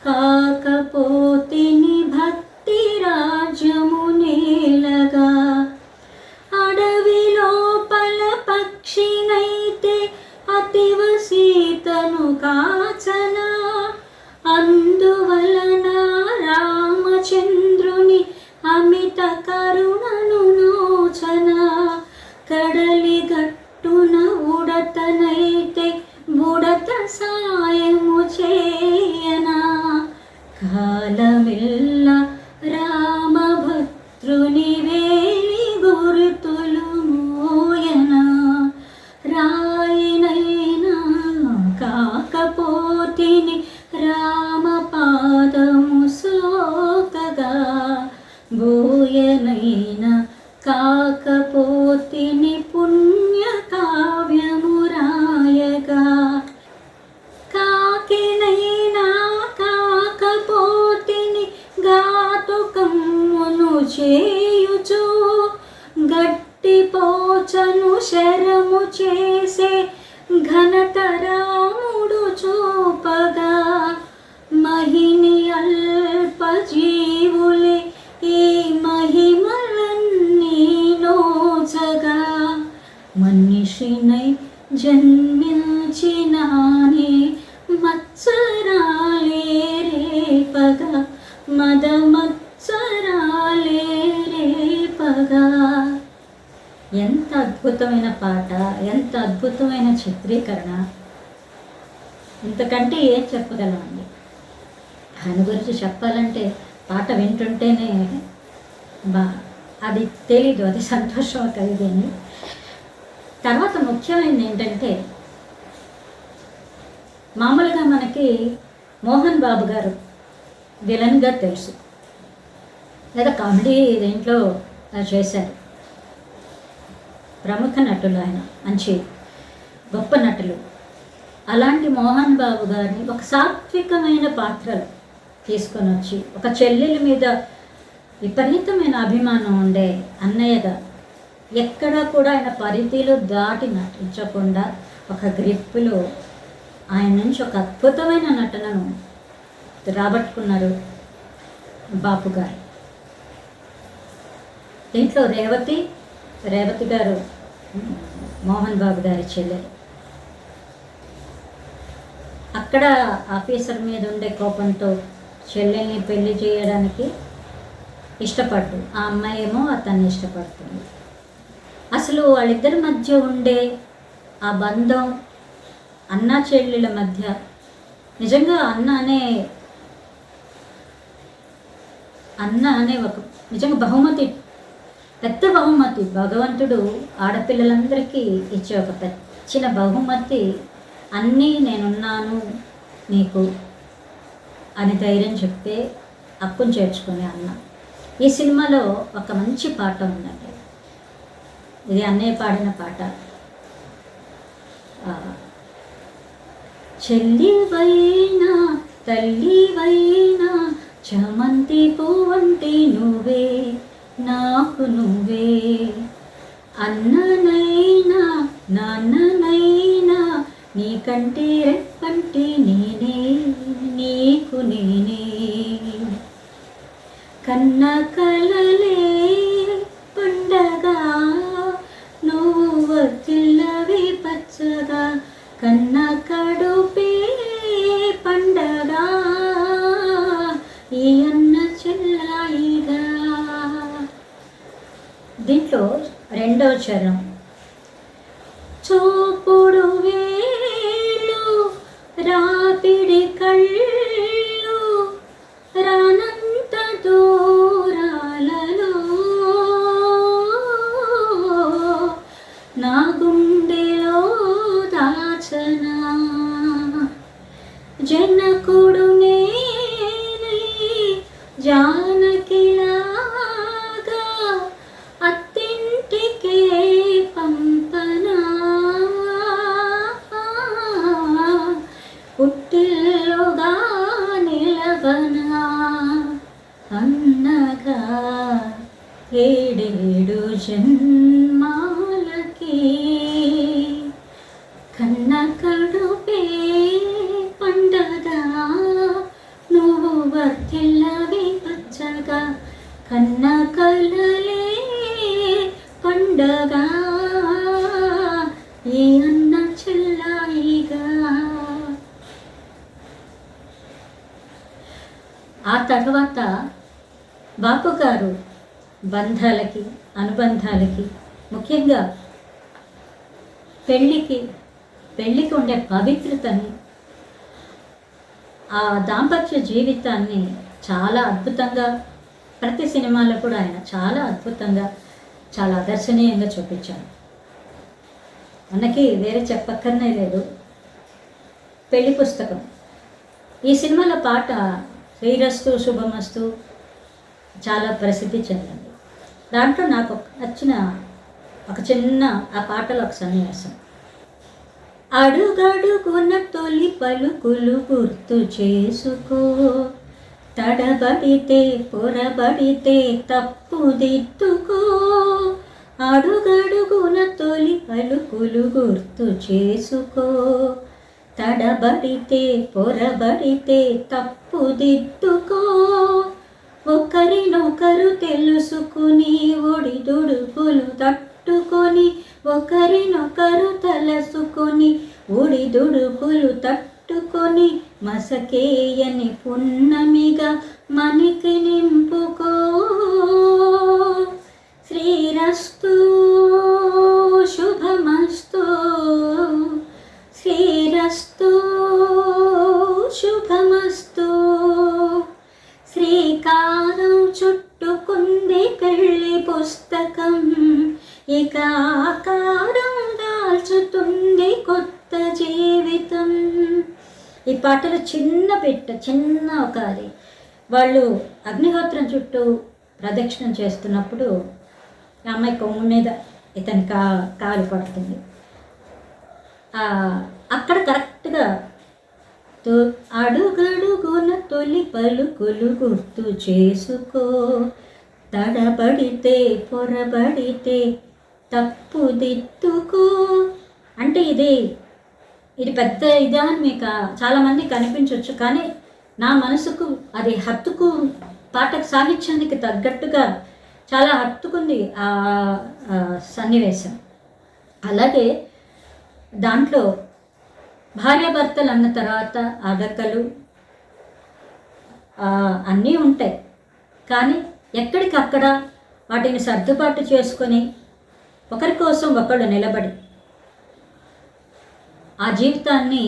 కాకపోతిని భక్తి రాజ్యము నేలగా, అడవి లోపల పక్షినైతే అతివ సీతను కాచనా, అందువలన రామచంద్రుని అమిత కరుణను నోచనా, కడలి గట్టున ఉడతనైతే బుడత సాయము చేయనా, కాలమెల్ల రామభద్రుని వేలి గురుతులు మోయనా, రాయినైనా కాకపోతిని రామ పాదము సోకగా, బోయనైనా కాకపోతిని పుణ్య కావ్యము రాయగా, కాకినైనా కాకపోతిని ఘాతుకమ్మును చేయుచు, గట్టి పోచను శరము చేసే ఘనత రాముడు చూపగా, మహిని అల్ప జీవులే ఈ మహిమలన్నీ నోచగా, మనిషినై జన్మించినానే మత్సరాలే రేపగా, మద మత్సరాలే రేపగా. ఎంత అద్భుతమైన పాట, ఎంత అద్భుతమైన చిత్రీకరణ. ఇంతకంటే ఏం చెప్పగలమండి. ఆయన గురించి చెప్పాలంటే పాట వింటుంటేనే బా అది తెలీదు, అది సంతోషం కలిగింది. తర్వాత ముఖ్యమైనది ఏంటంటే, మామూలుగా మనకి మోహన్ బాబు గారు విలన్గా తెలుసు, లేదా కామెడీ దేంట్లో చేశారు. ప్రముఖ నటులు ఆయన, మంచి గొప్ప నటులు. అలాంటి మోహన్ బాబు గారిని ఒక సాత్వికమైన పాత్రలు తీసుకొని వచ్చి, ఒక చెల్లెల మీద విపరీతమైన అభిమానం ఉండే అన్నయ్యగా, ఎక్కడా కూడా ఆయన పరిధిలో దాటి నటించకుండా ఒక గ్రిప్పులో ఆయన నుంచి ఒక అద్భుతమైన నటనను రాబట్టుకున్నారు బాపు గారు. దీంట్లో రేవతి గారు మోహన్ బాబు గారి చెల్లెలు. అక్కడ ఆఫీసర్ మీద ఉండే కోపంతో చెల్లెల్ని పెళ్లి చేయడానికి ఇష్టపడ్డు, ఆ అమ్మాయి ఏమో అతన్ని ఇష్టపడుతుంది. అసలు వాళ్ళిద్దరి మధ్య ఉండే ఆ బంధం, అన్నా చెల్లెల మధ్య, నిజంగా అన్న అనే ఒక నిజంగా బహుమతి, పెద్ద బహుమతి. భగవంతుడు ఆడపిల్లలందరికీ ఇచ్చే ఒక చిన్న బహుమతి. అన్నీ నేనున్నాను నీకు అని ధైర్యం చెప్తే అక్కును చేర్చుకునే అన్న. ఈ సినిమాలో ఒక మంచి పాట ఉందండి, ఇది అన్నయ్య పాడిన పాట. చెల్లివైనా తల్లివైనా చామంతి పువ్వంటి నువ్వే నాకు నువ్వే, అన్ననైనా నాన్ననైనా నీకంటే రెప్పంటి నేనే నీకు నేనే, కన్న కలలే పండగా నువ్వు వర్తిల్లవి పచ్చగా, కన్న కడుపే పండగా ఈ అన్న చెల్లాయిగా. దీంట్లో రెండవ చరణం, చూపుడు వేళ్ళు రాపిడి కళ్ళు రానంత దూరాలలో నా గుండెలో దాచనా, జనకుడు నేనై జానకిలాగా అత్తింటికే పంపనా, పుట్టిల్లుగా నిలవనా అన్నగా ఏడేడు జన్మాలకి, కన్న కడుపే పండగా నువ్వు వర్తిల్లవి పచ్చగా, కన్న కలలే పండగా ఈ అన్న చెల్లాయిగా. ఆ తర్వాత బాపు గారు బంధాలకి, అనుబంధాలకి, ముఖ్యంగా పెళ్ళికి ఉండే పవిత్రతని, ఆ దాంపత్య జీవితాన్ని చాలా అద్భుతంగా, ప్రతి సినిమాలో కూడా ఆయన చాలా అద్భుతంగా, చాలా ఆదర్శనీయంగా చూపించారు. మనకి వేరే చెప్పక్కర్నే లేదు. పెళ్లి పుస్తకం, ఈ సినిమాలో పాట శ్రీరస్తు శుభమస్తు చాలా ప్రసిద్ధి చెందింది. దాంట్లో నాకు నచ్చిన ఒక చిన్న, ఆ పాటలో ఒక సన్నివేశం, అడుగడుగున తొలి పలుకులు గుర్తు చేసుకో, తడబడితే పొరబడితే తప్పుదిద్దుకో, అడుగడుగున తొలి పలుకులు గుర్తు చేసుకో, తడబడితే పొరబడితే తప్పుదిద్దుకో, ఒకరినొకరు తెలుసుకుని ఒడిదుడుకులు తట్టుకొని, ఒకరినొకరు తలసుకొని ఒడిదుడుకులు తట్టుకొని, మసకేయని పున్నమిగా మనికి నింపుకో, శ్రీరస్తు శుభమస్తు శ్రీరస్తు పుస్తకం ఇక ఆకారం దాల్చుతుంది కొత్త జీవితం. ఈ పాటలో చిన్న ఒక అది వాళ్ళు అగ్నిహోత్రం చుట్టూ ప్రదక్షిణం చేస్తున్నప్పుడు ఆ అమ్మాయి కొమ్ము మీద ఇతని కాలు పడుతుంది. అక్కడ కరెక్ట్గా అడుగడుగున తొలి పలుకులు గుర్తు చేసుకో, తడబడితే పొరబడితే తప్పుదిద్దుకో. అంటే ఇది పెద్ద ఇదా అని మీకు చాలామంది కనిపించవచ్చు, కానీ నా మనసుకు అది హత్తుకు పాటకు సాహిత్యానికి తగ్గట్టుగా చాలా హత్తుకుంది ఆ సన్నివేశం. అలాగే దాంట్లో భార్యాభర్తలు అన్న తర్వాత అడకలు అన్నీ ఉంటాయి, కానీ ఎక్కడికక్కడ వాటిని సర్దుబాటు చేసుకొని ఒకరి కోసం ఒకళ్ళు నిలబడి ఆ జీవితాన్ని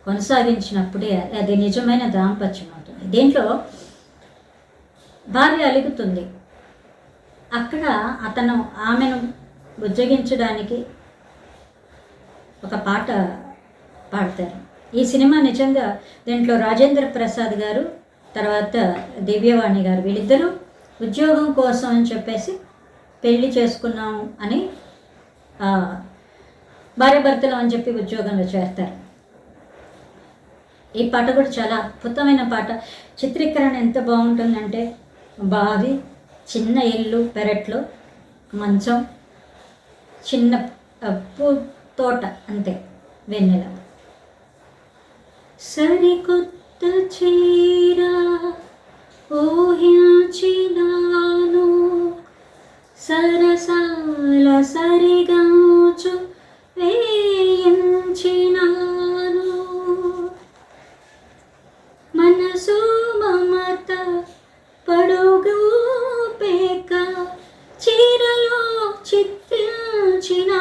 కొనసాగించినప్పుడే అది నిజమైన దాంపత్యం అవుతుంది. దీంట్లో భార్య అలుగుతుంది, అక్కడ అతను ఆమెను బుజ్జగించడానికి ఒక పాట పాడతారు. ఈ సినిమా నిజంగా దీంట్లో రాజేంద్ర ప్రసాద్ గారు తర్వాత దివ్యవాణి గారు వీళ్ళిద్దరూ ఉద్యోగం కోసం అని చెప్పేసి పెళ్లి చేసుకున్నాము అని భార్యాభర్తలు అని చెప్పి ఉద్యోగంలో చేస్తారు. ఈ పాట కూడా చాలా అద్భుతమైన పాట. చిత్రీకరణ ఎంత బాగుంటుందంటే బావి, చిన్న ఇల్లు, పెరట్లో మంచం, చిన్న తోట, అంతే, వెన్నెల. సరికొత్త చీర ఊహించినాను, సరసాల సరిగంచు వేయించినాను, మనసు మమత పడుగు పేక చీరలో చిత్రించినాను,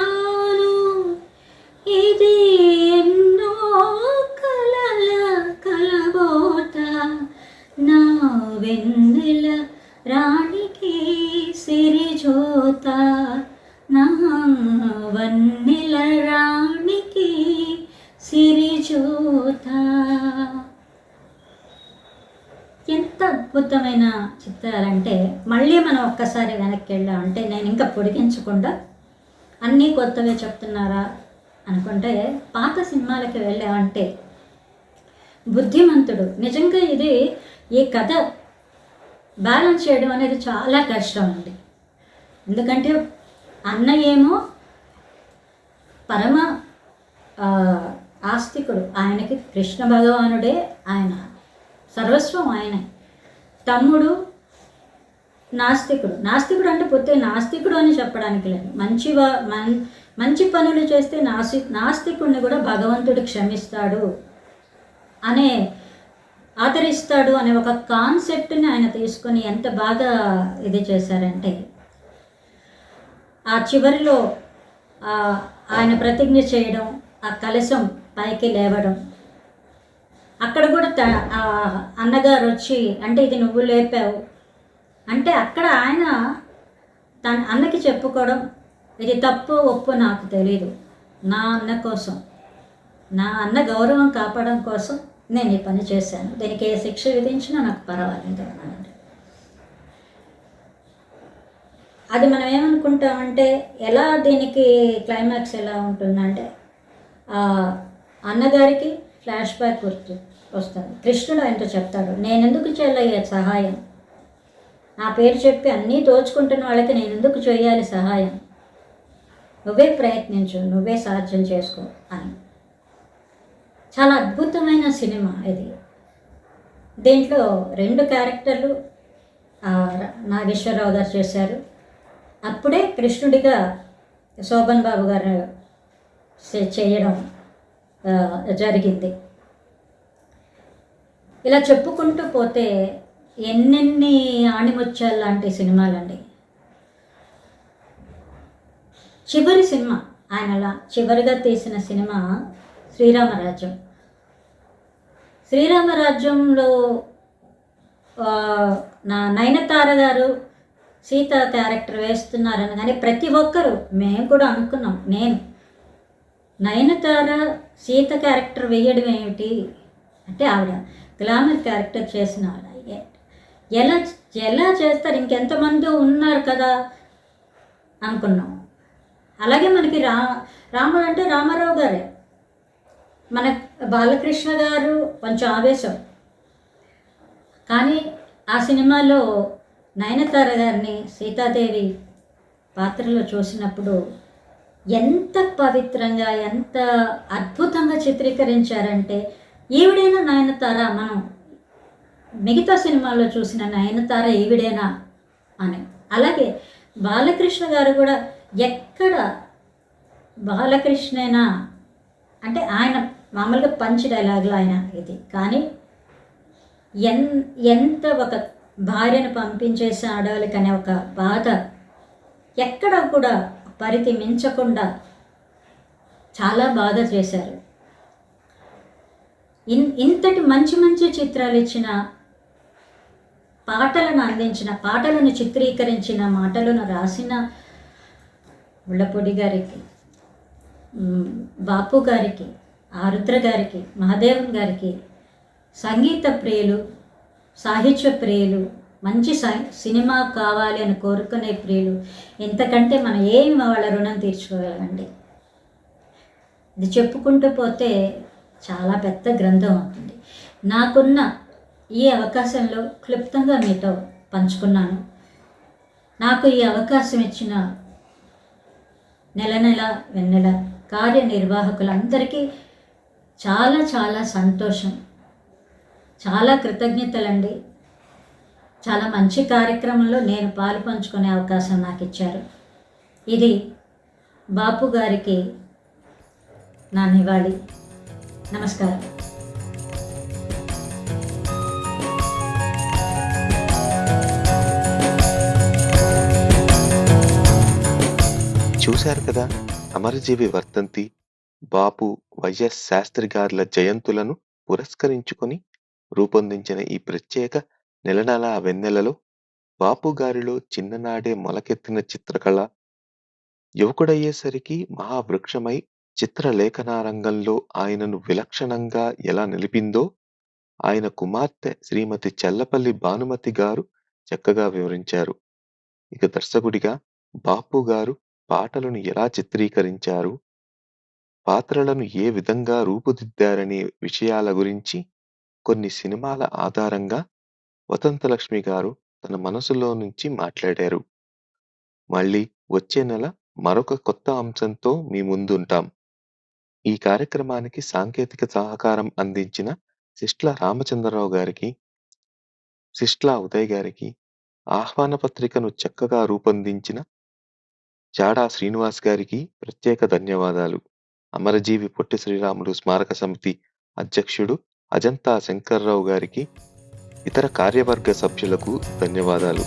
ఇది ఎన్నో కలల కలబోత నా వెన్నెల రాణికి సిరిజోత, నా వన్నెల రాణికి సిరిజోత. ఎంత అద్భుతమైన చిత్రాలంటే మళ్ళీ మనం ఒక్కసారి వెనక్కి వెళ్ళామంటే, నేను ఇంకా పొడిగించకుండా అన్నీ కొత్తవే చెప్తున్నారా అనుకుంటే, పాత సినిమాలకి వెళ్ళామంటే బుద్ధిమంతుడు. నిజంగా ఈ కథ బ్యాలెన్స్ చేయడం అనేది చాలా కష్టం అండి. ఎందుకంటే అన్నయ్యేమో పరమ ఆస్తికుడు, ఆయనకి కృష్ణ భగవానుడే ఆయన సర్వస్వం ఆయనే. తమ్ముడు నాస్తికుడు. నాస్తికుడు అంటే పొత్తే నాస్తికుడు అని చెప్పడానికి లేదు, మంచి పనులు చేస్తే నాస్తికుడిని కూడా భగవంతుడు క్షమిస్తాడు అనే ఆదరిస్తాడు అనే ఒక కాన్సెప్ట్ని ఆయన తీసుకొని ఎంత బాగా ఇది చేశారంటే, ఆ చివరిలో ఆయన ప్రతిజ్ఞ చేయడం, ఆ కలశం పైకి లేవడం, అక్కడ కూడా అన్నగారు వచ్చి అంటే ఇది నువ్వు లేపావు అంటే అక్కడ ఆయన తన అన్నకి చెప్పుకోవడం, ఇది తప్పు ఒప్పు నాకు తెలీదు, నా అన్న కోసం, నా అన్న గౌరవం కాపాడడం కోసం నేను ఈ పని చేశాను, దీనికి ఏ శిక్ష విధించినా నాకు పర్వాలేదు అన్నాడు. అది మనం ఏమనుకుంటామంటే ఎలా దీనికి క్లైమాక్స్ ఎలా ఉంటుందంటే, అన్నగారికి ఫ్లాష్ బ్యాక్ గుర్తు వస్తుంది. కృష్ణుడు ఆయనతో చెప్తాడు, నేనెందుకు చేయలయ్యా సహాయం, నా పేరు చెప్పి అన్నీ దోచుకుంటున్న వాళ్ళకి నేను ఎందుకు చేయాలి సహాయం, నువ్వే ప్రయత్నించు, నువ్వే సాధ్యం చేసుకో అని. చాలా అద్భుతమైన సినిమా ఇది. దీంట్లో 2 క్యారెక్టర్లు నాగేశ్వరరావు గారు చేశారు. అప్పుడే కృష్ణుడిగా శోభన్ బాబు గారు చేయడం జరిగింది. ఇలా చెప్పుకుంటూ పోతే ఎన్నెన్ని ఆణిముత్యాలు లాంటి సినిమాలండి. చివరి సినిమా ఆయన అలా చివరిగా తీసిన సినిమా శ్రీరామరాజ్యం. శ్రీరామరాజ్యంలో నయనతార గారు సీత క్యారెక్టర్ వేస్తున్నారని కానీ ప్రతి ఒక్కరూ, మేము కూడా అనుకున్నాం. నేను నయనతార సీత క్యారెక్టర్ వేయడం ఏమిటి అంటే, ఆవిడ గ్లామర్ క్యారెక్టర్ చేసిన ఆవిడ ఎలా ఎలా చేస్తారు, ఇంకెంతమంది ఉన్నారు కదా అనుకున్నాం. అలాగే మనకి రాముడు అంటే రామారావు గారే. మన బాలకృష్ణ గారు కొంచెం ఆవేశం, కానీ ఆ సినిమాలో నయనతార గారిని సీతాదేవి పాత్రలో చూసినప్పుడు ఎంత పవిత్రంగా, ఎంత అద్భుతంగా చిత్రీకరించారంటే, ఈవిడైనా నయనతార, మనం మిగతా సినిమాల్లో చూసిన నయనతార ఈవిడేనా అని. అలాగే బాలకృష్ణ గారు కూడా ఎక్కడ బాలకృష్ణేనా అంటే, ఆయన మామూలుగా పంచ్ డైలాగులు ఆయన ఇది, కానీ ఎంత ఒక భార్యను పంపించేసి ఆడవాళ్ళకనే ఒక బాధ ఎక్కడ కూడా పరిధి మించకుండా చాలా బాగా చేశారు. ఇంతటి మంచి మంచి చిత్రాలు ఇచ్చిన, పాటలను అందించిన, పాటలను చిత్రీకరించిన, మాటలను రాసిన ముళ్ళపూడి గారికి, బాపు గారికి, ఆరుద్ర గారికి, మహాదేవన్ గారికి, సంగీత ప్రియులు, సాహిత్య ప్రియులు, మంచి సినిమా కావాలి అని కోరుకునే ప్రియులు, ఇంతకంటే మనం ఏమి వాళ్ళ రుణం తీర్చుకోగలమండి. ఇది చెప్పుకుంటూ పోతే చాలా పెద్ద గ్రంథం అవుతుంది. నాకున్న ఈ అవకాశంలో క్లుప్తంగా మీతో పంచుకున్నాను. నాకు ఈ అవకాశం ఇచ్చిన నెల నెల వెన్నెల కార్యనిర్వాహకులందరికీ చాలా చాలా సంతోషం, చాలా కృతజ్ఞతలండి. చాలా మంచి కార్యక్రమంలో నేను పాలు పంచుకునే అవకాశం నాకు ఇచ్చారు. ఇది బాపు గారికి నా నివాళి. నమస్కారం. చూశారు కదా, అమరజీవి వర్ధంతి, బాపు వైఎస్ శాస్త్రి గార్ల జయంతులను పురస్కరించుకొని రూపొందించిన ఈ ప్రత్యేక నెల నెలా వెన్నెలలో బాపు గారిలో చిన్ననాడే మొలకెత్తిన చిత్రకళ యువకుడయ్యేసరికి మహావృక్షమై చిత్రలేఖనా రంగంలో ఆయనను విలక్షణంగా ఎలా నిలిపిందో ఆయన కుమార్తె శ్రీమతి చల్లపల్లి భానుమతి గారు చక్కగా వివరించారు. ఇక దర్శకుడిగా బాపు గారు పాటలను ఎలా చిత్రీకరించారు, పాత్రలను ఏ విధంగా రూపుదిద్దారనే విషయాల గురించి కొన్ని సినిమాల ఆధారంగా వసంతలక్ష్మి గారు తన మనసులో నుంచి మాట్లాడారు. మళ్ళీ వచ్చే నెల మరొక కొత్త అంశంతో మీ ముందుంటాం. ఈ కార్యక్రమానికి సాంకేతిక సహకారం అందించిన సిస్ట్ల రామచంద్రరావు గారికి, సిస్ట్ల ఉదయ్ గారికి, ఆహ్వాన పత్రికను చక్కగా రూపొందించిన చాడా శ్రీనివాస్ గారికి ప్రత్యేక ధన్యవాదాలు. అమరజీవి పొట్టి శ్రీరాములు స్మారక సమితి అధ్యక్షుడు అజంతా శంకర్రావు గారికి, ఇతర కార్యవర్గ సభ్యులకు ధన్యవాదాలు.